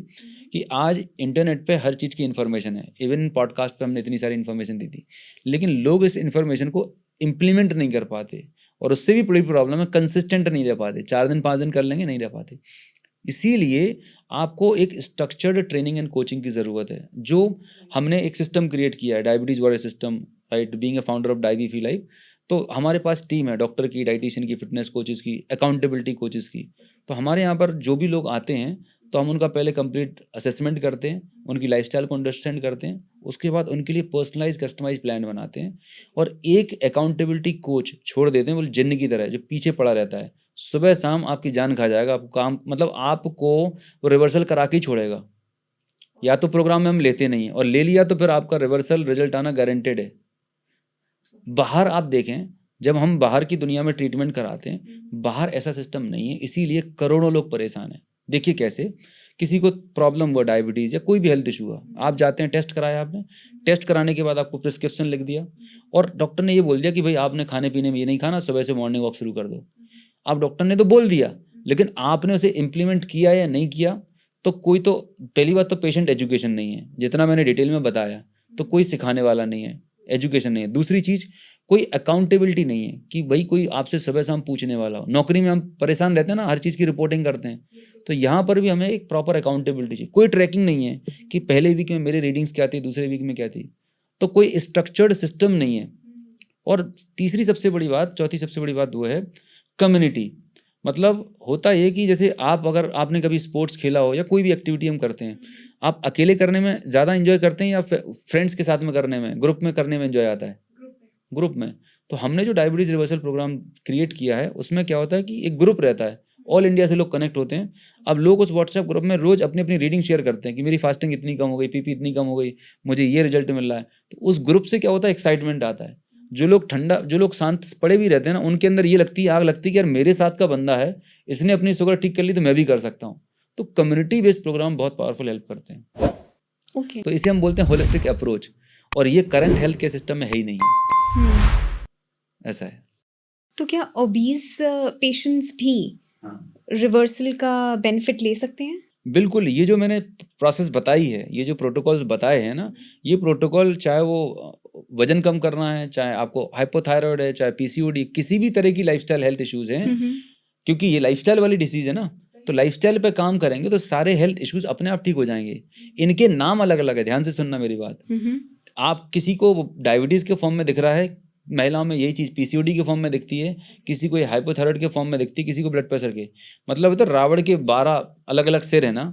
कि आज इंटरनेट पे हर चीज़ की इन्फॉर्मेशन है। इवन इन पॉडकास्ट पे हमने इतनी सारी इन्फॉर्मेशन दी थी, लेकिन लोग इस इन्फॉर्मेशन को इम्प्लीमेंट नहीं कर पाते, और उससे भी बड़ी प्रॉब्लम है, कंसिस्टेंट नहीं रह पाते। 4 दिन 5 दिन कर लेंगे, नहीं रह पाते। इसीलिए आपको एक स्ट्रक्चर्ड ट्रेनिंग एंड कोचिंग की ज़रूरत है, जो हमने एक सिस्टम क्रिएट किया है, diabetes warrior system, right. Being a founder of Diabefree Life, तो हमारे पास टीम है डॉक्टर की, डाइटिशियन की, फिटनेस कोचेज़ की, अकाउंटेबिलिटी कोचेज़ की। तो हमारे यहाँ पर जो भी लोग आते हैं, तो हम उनका पहले कंप्लीट असेसमेंट करते हैं, उनकी लाइफस्टाइल को अंडरस्टैंड करते हैं, उसके बाद उनके लिए पर्सनलाइज कस्टमाइज प्लान बनाते हैं, और एक अकाउंटेबिलिटी कोच छोड़ देते हैं, वो जिन्न की तरह जो पीछे पड़ा रहता है, सुबह शाम आपकी जान खा जाएगा। आपको काम, मतलब आपको वो रिवर्सल करा के ही छोड़ेगा। या तो प्रोग्राम में हम लेते नहीं हैं, और ले लिया तो फिर आपका रिवर्सल रिजल्ट आना गारंटेड है। बाहर आप देखें, जब हम बाहर की दुनिया में ट्रीटमेंट कराते हैं, बाहर ऐसा सिस्टम नहीं है, इसीलिए करोड़ों लोग परेशान हैं। देखिए कैसे, किसी को प्रॉब्लम हुआ, डायबिटीज़ या कोई भी हेल्थ इशू हुआ, आप जाते हैं, टेस्ट कराया आपने, टेस्ट कराने के बाद आपको प्रिस्क्रिप्शन लिख दिया, और डॉक्टर ने ये बोल दिया कि भाई आपने खाने पीने में ये नहीं खाना, सुबह से मॉर्निंग वॉक शुरू कर दो। अब डॉक्टर ने तो बोल दिया, लेकिन आपने उसे इम्प्लीमेंट किया या नहीं किया, तो कोई तो, पहली बात तो पेशेंट एजुकेशन नहीं है, जितना मैंने डिटेल में बताया, तो कोई सिखाने वाला नहीं है, एजुकेशन नहीं है। दूसरी चीज़, कोई अकाउंटेबिलिटी नहीं है कि भाई कोई आपसे सुबह शाम पूछने वाला हो। नौकरी में हम परेशान रहते हैं ना, हर चीज़ की रिपोर्टिंग करते हैं, तो यहाँ पर भी हमें एक प्रॉपर अकाउंटेबिलिटी चाहिए। कोई ट्रैकिंग नहीं है कि पहले वीक में मेरी रीडिंग्स क्या थी, दूसरे वीक में क्या थी, तो कोई स्ट्रक्चर्ड सिस्टम नहीं है। और तीसरी सबसे बड़ी बात, चौथी सबसे बड़ी बात वो है कम्युनिटी। मतलब होता ये कि जैसे आप अगर आपने कभी स्पोर्ट्स खेला हो या कोई भी एक्टिविटी हम करते हैं, आप अकेले करने में ज़्यादा इन्जॉय करते हैं या फ्रेंड्स के साथ में करने में, ग्रुप में करने में इन्जॉय आता है? ग्रुप में। तो हमने जो डायबिटीज़ रिवर्सल प्रोग्राम क्रिएट किया है उसमें क्या होता है कि एक ग्रुप रहता है, ऑल इंडिया से लोग कनेक्ट होते हैं। अब लोग उस व्हाट्सएप ग्रुप में रोज़ अपनी अपनी रीडिंग शेयर करते हैं कि मेरी फास्टिंग इतनी कम हो गई, पीपी इतनी कम हो गई, मुझे ये रिजल्ट मिल रहा है। तो उस ग्रुप से क्या होता है, एक्साइटमेंट आता है। जो लोग शांत पड़े भी रहते हैं ना, उनके अंदर ये लगती है, आग लगती है कि यार मेरे साथ का बंदा है, इसने अपनी शुगर ठीक कर ली तो मैं भी कर सकता हूँ। तो कम्युनिटी बेस्ड प्रोग्राम बहुत पावरफुल हेल्प करते हैं। ओके। तो इसे हम बोलते हैं होलिस्टिक अप्रोच, और ये करंट हेल्थ केयर सिस्टम में है ही नहीं है। ऐसा है। तो क्या ओबीज पेशेंट्स भी रिवर्सल का बेनिफिट ले सकते हैं? बिल्कुल। ये जो मैंने प्रोसेस बताई है, ये जो प्रोटोकॉल्स बताए हैं ना, ये प्रोटोकॉल चाहे वो वजन कम करना है, चाहे आपको हाइपोथायराइड है, चाहे पीसीओडी, किसी भी तरह की लाइफस्टाइल हेल्थ इश्यूज हैं, क्योंकि ये लाइफस्टाइल वाली डिसीज है ना, तो लाइफस्टाइल पे काम करेंगे तो सारे हेल्थ इश्यूज अपने आप ठीक हो जाएंगे। इनके नाम अलग अलग है, ध्यान से सुनना मेरी बात। आप किसी को डायबिटीज़ के फॉर्म में दिख रहा है, महिलाओं में यही चीज़ पीसीओडी के फॉर्म में दिखती है, किसी को ये हाइपोथायराइड के फॉर्म में दिखती है, किसी को ब्लड प्रेशर के। मतलब तो रावण के 12 अलग अलग सिर है ना,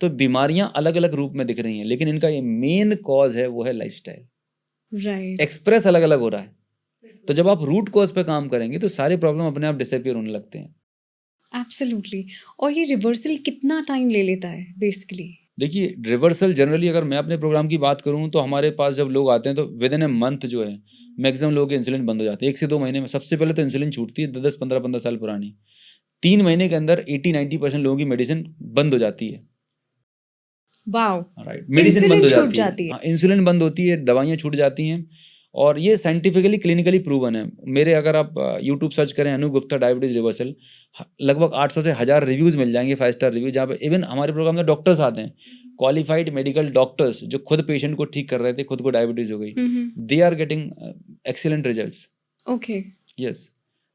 तो बीमारियां अलग अलग रूप में दिख रही हैं, लेकिन इनका ये मेन कॉज है वो है लाइफस्टाइल। राइट। एक्सप्रेस अलग अलग हो रहा है। तो जब आप रूट कॉज पे काम करेंगे तो सारे प्रॉब्लम अपने आप डिसअपियर होने लगते हैं। एब्सोल्युटली। और ये रिवर्सल कितना टाइम ले लेता है बेसिकली? देखिए, रिवर्सल जनरली अगर मैं अपने प्रोग्राम की बात करूं तो हमारे पास जब लोग आते हैं तो विद इन ए मंथ जो है मैक्सिमम लोगों के इंसुलिन बंद हो जाते हैं। 1 से 2 महीने में सबसे पहले तो इंसुलिन छूटती है, 10 15 साल पुरानी। 3 महीने के अंदर 80-90% लोगों की मेडिसिन बंद हो जाती है। वाओ। राइट, मेडिसिन बंद हो छूट जाती है। हाँ, इंसुलिन बंद होती है, दवाइयाँ छूट जाती हैं, और ये साइंटिफिकली क्लिनिकली प्रूवन है। मेरे अगर आप यूट्यूब सर्च करें अनूप गुप्ता डायबिटीज रिवर्सल, लगभग 800 से 1000 रिव्यूज़ मिल जाएंगे, 5 स्टार रिव्यू, जहाँ पे इवन हमारे प्रोग्राम में डॉक्टर्स आते हैं, क्वालिफाइड मेडिकल डॉक्टर्स जो खुद पेशेंट को ठीक कर रहे थे, खुद को डायबिटीज़ हो गई, they are getting excellent results. Okay. Yes.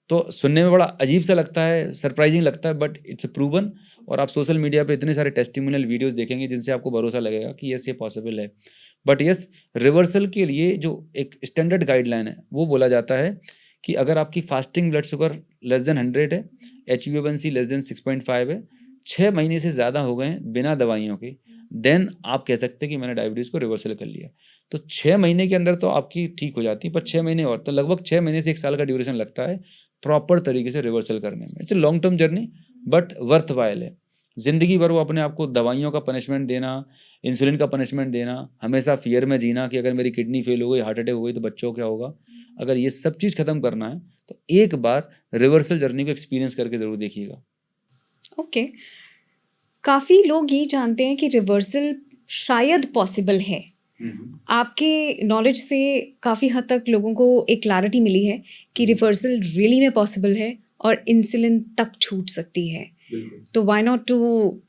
तो सुनने में बड़ा अजीब सा लगता है, सरप्राइजिंग लगता है, बट इट्स प्रूवन। और आप सोशल मीडिया पे इतने सारे टेस्टिमोनियल वीडियोस देखेंगे जिनसे आपको भरोसा लगेगा कि यस ये पॉसिबल है। बट यस, रिवर्सल के लिए जो एक स्टैंडर्ड गाइडलाइन है वो बोला जाता है कि अगर आपकी fasting blood sugar less than 100 है, HbA1c लेस देन 6.5 है, 6 महीने से ज़्यादा हो गए हैं बिना दवाइयों के, देन आप कह सकते हैं कि मैंने डायबिटीज़ को रिवर्सल कर लिया। तो 6 महीने के अंदर तो आपकी ठीक हो जाती है, पर 6 महीने और, तो लगभग 6 महीने से 1 साल का ड्यूरेशन लगता है प्रॉपर तरीके से रिवर्सल करने में। It's a long term journey but worth while है। ज़िंदगी भर वो अपने आप को दवाइयों का पनिशमेंट देना, इंसुलिन का पनिशमेंट देना, हमेशा फियर में जीना कि अगर मेरी किडनी फेल हो गई, हार्ट अटैक हो गई तो बच्चों को क्या होगा, अगर ये सब चीज़ ख़त्म करना है तो एक बार रिवर्सल जर्नी को एक्सपीरियंस करके ज़रूर देखिएगा। ओके। काफ़ी लोग ये जानते हैं कि रिवर्सल शायद पॉसिबल है। आपके नॉलेज से काफ़ी हद तक लोगों को एक क्लैरिटी मिली है कि रिवर्सल रियली में पॉसिबल है और इंसुलिन तक छूट सकती है। तो why not to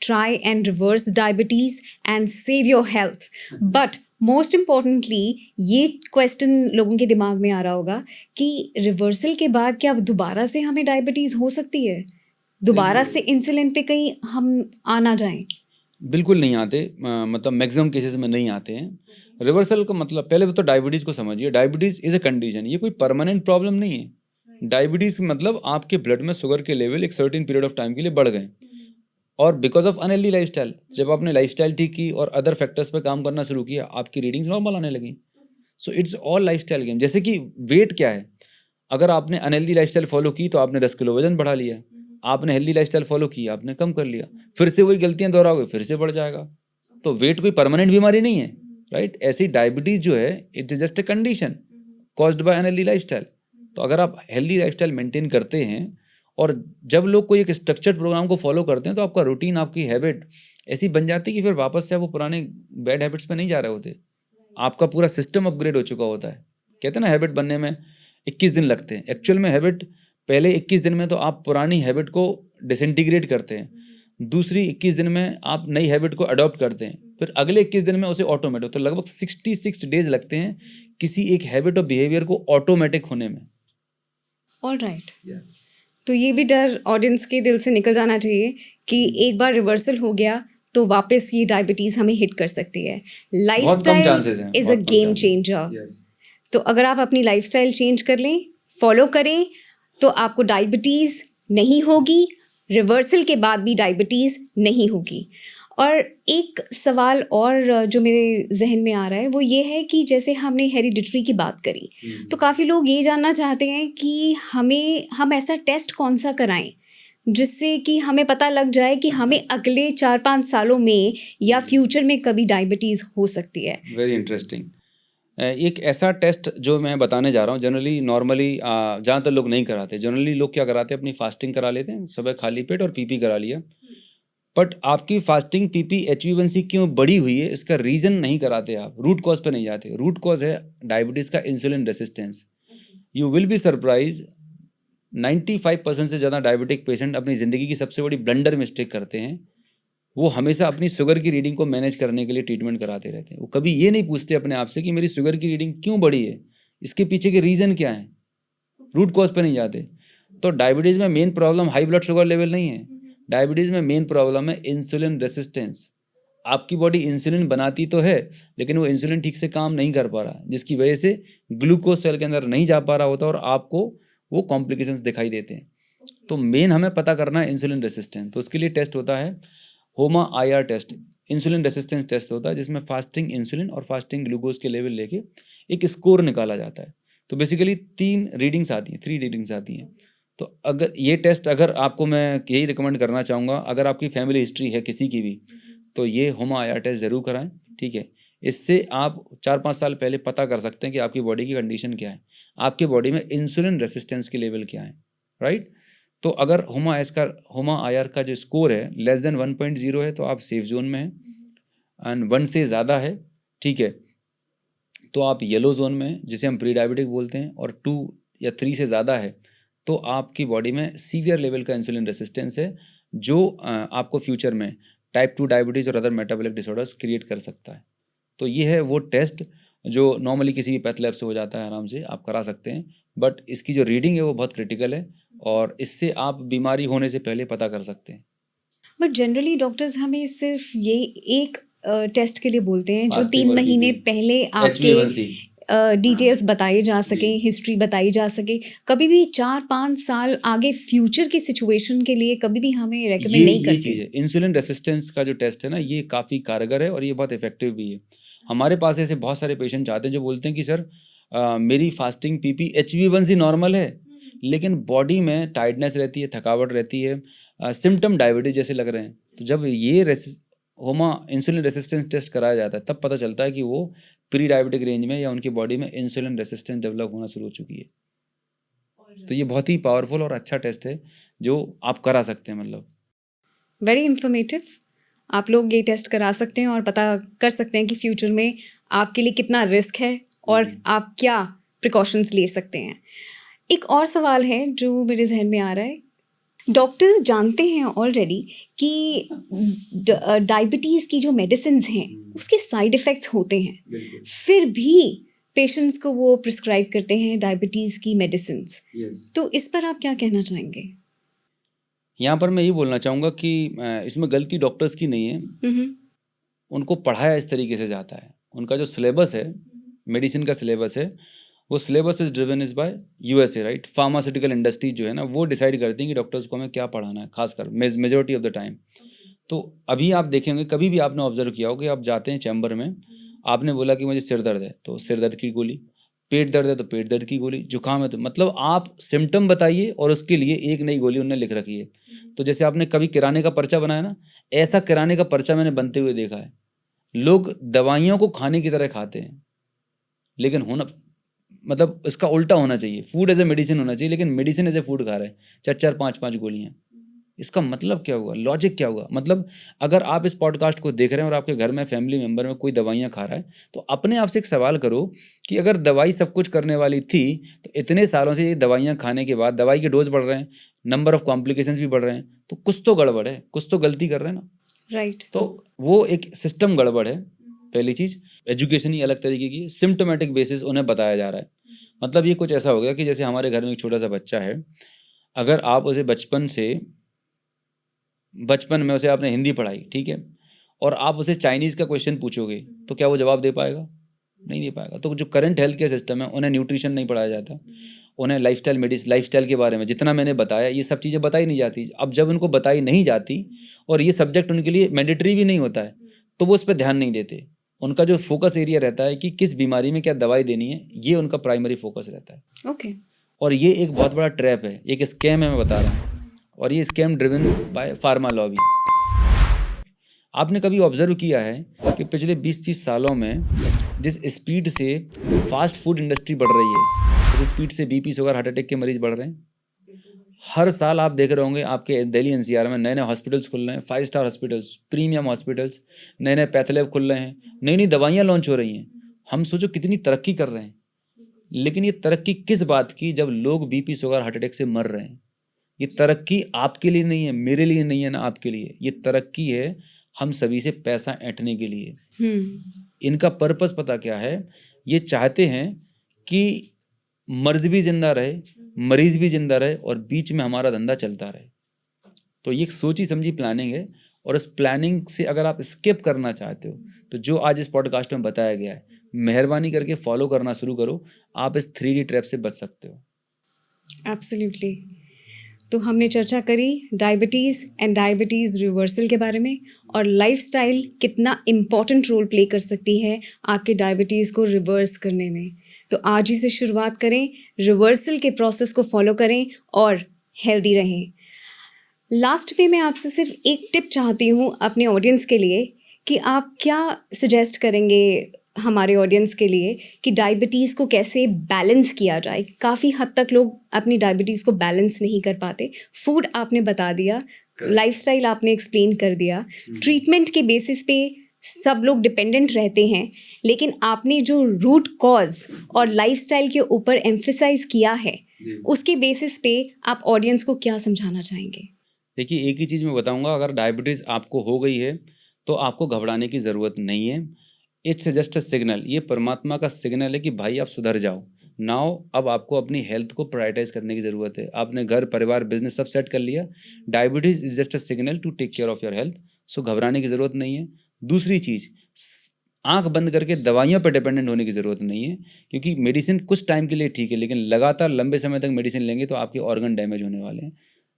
try and reverse diabetes and save your health. But most importantly ये क्वेश्चन लोगों के दिमाग में आ रहा होगा कि रिवर्सल के बाद क्या दोबारा से हमें डायबिटीज़ हो सकती है, दोबारा से इंसुलिन पे कहीं हम आ ना जाएं? बिल्कुल नहीं आते, मतलब मैक्सिमम केसेस में नहीं आते हैं। रिवर्सल का मतलब, पहले तो डायबिटीज़ को समझिए, डायबिटीज़ इज़ अ कंडीशन, ये कोई परमानेंट प्रॉब्लम नहीं है। डायबिटीज़ मतलब आपके ब्लड में शुगर के लेवल एक सर्टेन पीरियड ऑफ टाइम के लिए बढ़ गए, और बिकॉज ऑफ अनहेल्दी लाइफस्टाइल, जब आपने लाइफस्टाइल ठीक की और अदर फैक्टर्स पे काम करना शुरू किया, आपकी रीडिंग्स नॉर्मल आने लगी। So it's all lifestyle game. जैसे कि वेट क्या है, अगर आपने अनहेल्दी लाइफस्टाइल फॉलो की तो आपने 10 किलो वजन बढ़ा लिया, आपने हेल्दी लाइफस्टाइल फॉलो की आपने कम कर लिया, फिर से वही गलतियां दोहराओगे फिर से बढ़ जाएगा। तो वेट कोई परमानेंट बीमारी नहीं है, राइट। ऐसी डायबिटीज़ जो है it is just a condition caused by unhealthy lifestyle. तो अगर आप हेल्दी लाइफस्टाइल मेंटेन करते हैं, और जब लोग कोई एक स्ट्रक्चर्ड प्रोग्राम को फॉलो करते हैं, तो आपका रूटीन, आपकी हैबिट ऐसी बन जाती है कि फिर वापस से आप वो पुराने बैड हैबिट्स पे नहीं जा रहे होते, आपका पूरा सिस्टम अपग्रेड हो चुका होता है। कहते हैं ना, हैबिट बनने में 21 दिन लगते हैं, एक्चुअल में हैबिट पहले 21 दिन में तो आप पुरानी हैबिट को डिसइंटीग्रेट करते हैं, दूसरी 21 दिन में आप नई हैबिट को अडॉप्ट करते हैं, फिर अगले 21 दिन में उसे ऑटोमेटिक, तो लगभग 66 डेज लगते हैं किसी एक हैबिट और बिहेवियर को ऑटोमेटिक होने में। All right. तो ये भी डर ऑडियंस के दिल से निकल जाना चाहिए कि एक बार रिवर्सल हो गया तो वापस ये डायबिटीज़ हमें हिट कर सकती है। Lifestyle is a game changer. तो अगर आप अपनी लाइफस्टाइल चेंज कर लें, फॉलो करें, तो आपको डायबिटीज़ नहीं होगी, रिवर्सल के बाद भी डायबिटीज़ नहीं होगी। और एक सवाल और जो मेरे जहन में आ रहा है वो ये है कि जैसे हमने हेरिडिटरी की बात करी, तो काफ़ी लोग ये जानना चाहते हैं कि हम ऐसा टेस्ट कौन सा कराएं जिससे कि हमें पता लग जाए कि हमें अगले 4-5 सालों में या फ्यूचर में कभी डायबिटीज़ हो सकती है। Very interesting. एक ऐसा टेस्ट जो मैं बताने जा रहा हूँ, जनरली नॉर्मली ज़्यादातर लोग नहीं कराते। जनरली लोग क्या कराते हैं, अपनी फास्टिंग करा लेते हैं, सुबह खाली पेट और पीपी करा लिया। बट आपकी फास्टिंग पीपी HbA1c क्यों बढ़ी हुई है, इसका रीज़न नहीं कराते आप, रूट कॉज पे नहीं जाते। रूट कॉज है डायबिटीज़ का insulin resistance. You will be surprise, 95% से ज़्यादा डायबिटिक पेशेंट अपनी ज़िंदगी की सबसे बड़ी ब्लंडर मिस्टेक करते हैं। वो हमेशा अपनी शुगर की रीडिंग को मैनेज करने के लिए ट्रीटमेंट कराते रहते हैं। वो कभी ये नहीं पूछते अपने आप से कि मेरी शुगर की रीडिंग क्यों बढ़ी है, इसके पीछे के रीज़न क्या है, रूट कॉज पे नहीं जाते। तो डायबिटीज़ में main problem high blood sugar level नहीं है, डायबिटीज़ में मेन प्रॉब्लम है इंसुलिन रेसिस्टेंस। आपकी बॉडी इंसुलिन बनाती तो है, लेकिन वो इंसुलिन ठीक से काम नहीं कर पा रहा, जिसकी वजह से ग्लूकोज सेल के अंदर नहीं जा पा रहा होता और आपको वो कॉम्प्लिकेशंस दिखाई देते हैं। तो मेन हमें पता करना है इंसुलिन रेसिस्टेंस। तो उसके लिए टेस्ट होता है HOMA IR test, insulin resistance test होता है, जिसमें फास्टिंग इंसुलिन और फास्टिंग ग्लूकोज के लेवल लेके एक स्कोर निकाला जाता है। तो बेसिकली 3 रीडिंग्स आती हैं। तो अगर ये टेस्ट, अगर आपको मैं यही रिकमेंड करना चाहूँगा, अगर आपकी फैमिली हिस्ट्री है किसी की भी, तो ये होमा IR टेस्ट ज़रूर कराएं, ठीक है। इससे आप 4-5 साल पहले पता कर सकते हैं कि आपकी बॉडी की कंडीशन क्या है, आपके बॉडी में इंसुलिन रेसिस्टेंस के लेवल क्या है, राइट। तो अगर होमा IR का जो स्कोर है लेस देन 1.0 है, तो आप सेफ जोन में हैं, एंड 1 से ज़्यादा है, ठीक है, तो आप येलो जोन में हैं, जिसे हम प्री डायबिटिक बोलते हैं, और 2 या 3 से ज़्यादा है तो आपकी बॉडी में सीवियर लेवल का इंसुलिन रेसिस्टेंस है, जो आपको फ्यूचर में टाइप 2 डायबिटीज़ और अदर मेटाबॉलिक डिसऑर्डर्स क्रिएट कर सकता है। तो ये है वो टेस्ट जो नॉर्मली किसी भी पैथ लैब से हो जाता है, आराम से आप करा सकते हैं। बट इसकी जो रीडिंग है वो बहुत क्रिटिकल है, और इससे आप बीमारी होने से पहले पता कर सकते हैं। बट जनरली डॉक्टर्स हमें सिर्फ ये एक टेस्ट के लिए बोलते हैं जो Fasting 3 और महीने PP, पहले आपके HbA1c, डिटेल्स बताए जा जी। सके, हिस्ट्री बताई जा सके। कभी भी 4-5 साल आगे फ्यूचर की सिचुएशन के लिए कभी भी हमें रेकमेंड नहीं ये करते। चीज़ है, इंसुलिन रेसिस्टेंस का जो टेस्ट है ना, ये काफ़ी कारगर है और ये बहुत इफेक्टिव भी है। हमारे पास ऐसे बहुत सारे पेशेंट आते हैं जो बोलते हैं कि सर मेरी फास्टिंग पीपी HbA1c नॉर्मल है, लेकिन बॉडी में टायर्डनेस रहती है, थकावट रहती है, सिम्टम डायबिटीज जैसे लग रहे हैं। तो जब ये होमा इंसुलिन रेसिस्टेंस टेस्ट कराया जाता है, तब पता चलता है कि वो प्री डायबिटिक रेंज में या उनकी बॉडी में इंसुलिन रेसिस्टेंस डेवलप होना शुरू हो चुकी है। तो ये बहुत ही पावरफुल और अच्छा टेस्ट है जो आप करा सकते हैं। मतलब वेरी इंफॉर्मेटिव। आप लोग ये टेस्ट करा सकते हैं और पता कर सकते हैं कि फ्यूचर में आपके लिए कितना रिस्क है और आप क्या प्रिकॉशंस ले सकते हैं। एक और सवाल है जो मेरे जहन में आ रहा है, डॉक्टर्स जानते हैं ऑलरेडी कि डायबिटीज़ की जो मेडिसिन्स हैं उसके साइड इफ़ेक्ट्स होते हैं, फिर भी पेशेंट्स को वो प्रिस्क्राइब करते हैं डायबिटीज़ की मेडिसिन्स। तो इस पर आप क्या कहना चाहेंगे? यहाँ पर मैं ये बोलना चाहूँगा कि इसमें गलती डॉक्टर्स की नहीं है, उनको पढ़ाया इस तरीके से जाता है। उनका जो सिलेबस है, मेडिसिन का सिलेबस है, वो syllabus is driven is by USA, right. Pharmaceutical industries जो है ना, वो डिसाइड करती हैं कि डॉक्टर्स को हमें क्या पढ़ाना है, खासकर मेजोरिटी ऑफ द टाइम। तो अभी आप देखेंगे, कभी भी आपने ऑब्जर्व किया हो कि आप जाते हैं चैम्बर में, आपने बोला कि मुझे सिर दर्द है तो सिर दर्द की गोली, पेट दर्द है तो पेट दर्द की गोली, जुकाम है तो, मतलब आप सिम्टम बताइए और उसके लिए एक नई गोली उन्होंने लिख रखी है। तो जैसे आपने कभी किराने का पर्चा बनाया ना, ऐसा किराने का पर्चा मैंने बनते हुए देखा है। लोग दवाइयों को खाने की तरह खाते हैं, लेकिन होना मतलब इसका उल्टा होना चाहिए, फूड एज ए मेडिसिन होना चाहिए, लेकिन मेडिसिन एज ए फूड खा रहे हैं, 4-4, 5-5 गोलियां। इसका मतलब क्या हुआ, लॉजिक क्या हुआ? मतलब अगर आप इस पॉडकास्ट को देख रहे हैं और आपके घर में फैमिली मेंबर में कोई दवाइयाँ खा रहा है, तो अपने आप से एक सवाल करो कि अगर दवाई सब कुछ करने वाली थी, तो इतने सालों से ये दवाइयाँ खाने के बाद दवाई के डोज बढ़ रहे हैं, नंबर ऑफ कॉम्प्लिकेशंस भी बढ़ रहे हैं, तो कुछ तो गड़बड़ है, कुछ तो गलती कर रहे हैं ना, राइट। तो वो एक सिस्टम गड़बड़ है। पहली चीज़, एजुकेशन ही अलग तरीके की, सिम्टोमेटिक बेसिस उन्हें बताया जा रहा है। मतलब ये कुछ ऐसा हो गया कि जैसे हमारे घर में एक छोटा सा बच्चा है, अगर आप उसे बचपन में उसे आपने हिंदी पढ़ाई, ठीक है, और आप उसे चाइनीज़ का क्वेश्चन पूछोगे तो क्या वो जवाब दे पाएगा? नहीं दे पाएगा। तो जो करंट हेल्थ केयर सिस्टम है उन्हें न्यूट्रिशन नहीं पढ़ाया जाता, उन्हें लाइफस्टाइल के बारे में जितना मैंने बताया ये सब चीज़ें बताई नहीं जाती। अब जब उनको बताई नहीं जाती और ये सब्जेक्ट उनके लिए मैंडेटरी भी नहीं होता है तो वो उस पर ध्यान नहीं देते। उनका जो फोकस एरिया रहता है कि किस बीमारी में क्या दवाई देनी है, ये उनका प्राइमरी फोकस रहता है। ओके। और ये एक बहुत बड़ा ट्रैप है, एक स्कैम है, मैं बता रहा हूँ। और ये scam driven by pharma lobby. आपने कभी ऑब्जर्व किया है कि पिछले 20-30 सालों में जिस स्पीड से फास्ट फूड इंडस्ट्री बढ़ रही है, उस स्पीड से बीपी, शुगर, हार्ट अटैक के मरीज बढ़ रहे हैं। हर साल आप देख रहे होंगे आपके दिल्ली एनसीआर में नए नए हॉस्पिटल्स खुल रहे हैं, 5 स्टार हॉस्पिटल्स, प्रीमियम हॉस्पिटल्स, नए नए पैथ लैब खुल रहे हैं, नई नई दवाइयाँ लॉन्च हो रही हैं। हम सोचो कितनी तरक्की कर रहे हैं, लेकिन ये तरक्की किस बात की जब लोग बीपी, शुगर, हार्ट अटैक से मर रहे हैं। ये तरक्की आपके लिए नहीं है, मेरे लिए नहीं है ना आपके लिए, ये तरक्की है हम सभी से पैसा ऐंठने के लिए। इनका पर्पस पता क्या है? ये चाहते हैं कि मर्ज भी जिंदा रहे, मरीज भी जिंदा रहे और बीच में हमारा धंधा चलता रहे। तो ये एक सोची समझी प्लानिंग है और उस प्लानिंग से अगर आप स्किप करना चाहते हो तो जो आज इस पॉडकास्ट में बताया गया है, मेहरबानी करके फॉलो करना शुरू करो। आप इस 3D ट्रैप से बच सकते हो। एब्सोल्युटली। तो हमने चर्चा करी डायबिटीज़ एंड डायबिटीज़ रिवर्सल के बारे में और लाइफस्टाइल कितना इम्पॉर्टेंट रोल प्ले कर सकती है आपके डायबिटीज़ को रिवर्स करने में। तो आज ही से शुरुआत करें, रिवर्सल के प्रोसेस को फॉलो करें और हेल्दी रहें। लास्ट में मैं आपसे सिर्फ एक टिप चाहती हूँ अपने ऑडियंस के लिए कि आप क्या सजेस्ट करेंगे हमारे ऑडियंस के लिए कि डायबिटीज़ को कैसे बैलेंस किया जाए। काफ़ी हद तक लोग अपनी डायबिटीज़ को बैलेंस नहीं कर पाते। फूड आपने बता दिया, लाइफस्टाइल आपने एक्सप्लेन कर दिया, ट्रीटमेंट के बेसिस पे सब लोग डिपेंडेंट रहते हैं, लेकिन आपने जो रूट कॉज और लाइफस्टाइल के ऊपर एम्फेसाइज किया है उसके बेसिस पे आप ऑडियंस को क्या समझाना चाहेंगे? देखिए, एक ही चीज़ मैं बताऊंगा, अगर डायबिटीज़ आपको हो गई है तो आपको घबराने की ज़रूरत नहीं है। इट्स जस्ट अ सिग्नल, ये परमात्मा का सिग्नल है कि भाई आप सुधर जाओ। नाउ अब आपको अपनी हेल्थ को प्रायोरिटाइज करने की ज़रूरत है। आपने घर, परिवार, बिजनेस सब सेट कर लिया। Diabetes is just a signal to take care of your health. So घबराने की ज़रूरत नहीं है। दूसरी चीज़, आंख बंद करके दवाइयों पर डिपेंडेंट होने की ज़रूरत नहीं है, क्योंकि मेडिसिन कुछ टाइम के लिए ठीक है, लेकिन लगातार लंबे समय तक मेडिसिन लेंगे तो आपके ऑर्गन डैमेज होने वाले हैं।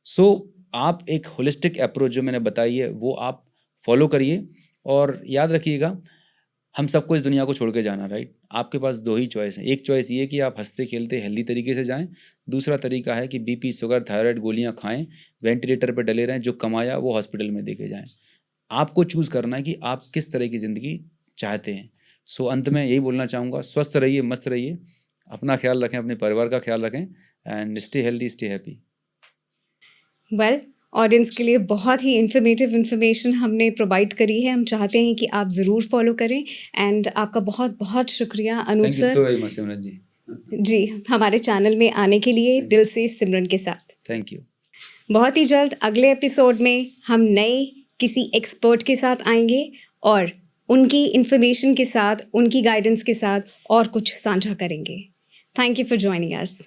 सो आप एक होलिस्टिक अप्रोच जो मैंने बताई है वो आप फॉलो करिए। और याद रखिएगा, हम सबको इस दुनिया को छोड़ के जाना, राइट? आपके पास 2 ही चॉइस हैं। एक चॉइस ये कि आप हंसते खेलते हेल्दी तरीके से जाएं। दूसरा तरीका है कि बीपी, शुगर, थायराइड गोलियां खाएं, वेंटिलेटर पर डले रहें, जो कमाया वो हॉस्पिटल में देके जाएं। आपको चूज़ करना है कि आप किस तरह की ज़िंदगी चाहते हैं। सो अंत में यही बोलना चाहूँगा, स्वस्थ रहिए, मस्त रहिए, अपना ख्याल रखें, अपने परिवार का ख्याल रखें, and stay healthy, stay happy. Well, audience के लिए बहुत ही इन्फॉर्मेशन हमने प्रोवाइड करी है। हम चाहते हैं कि आप ज़रूर फॉलो करें। एंड आपका बहुत बहुत शुक्रिया Anoop thank you sir. So very much Simran ji. जी, हमारे चैनल में आने के लिए दिल से सिमरन के साथ थैंक यू। बहुत ही जल्द अगले एपिसोड में हम नए किसी एक्सपर्ट के साथ आएंगे और उनकी इन्फॉर्मेशन के साथ, उनकी गाइडेंस के साथ और कुछ साझा करेंगे। Thank you for joining us.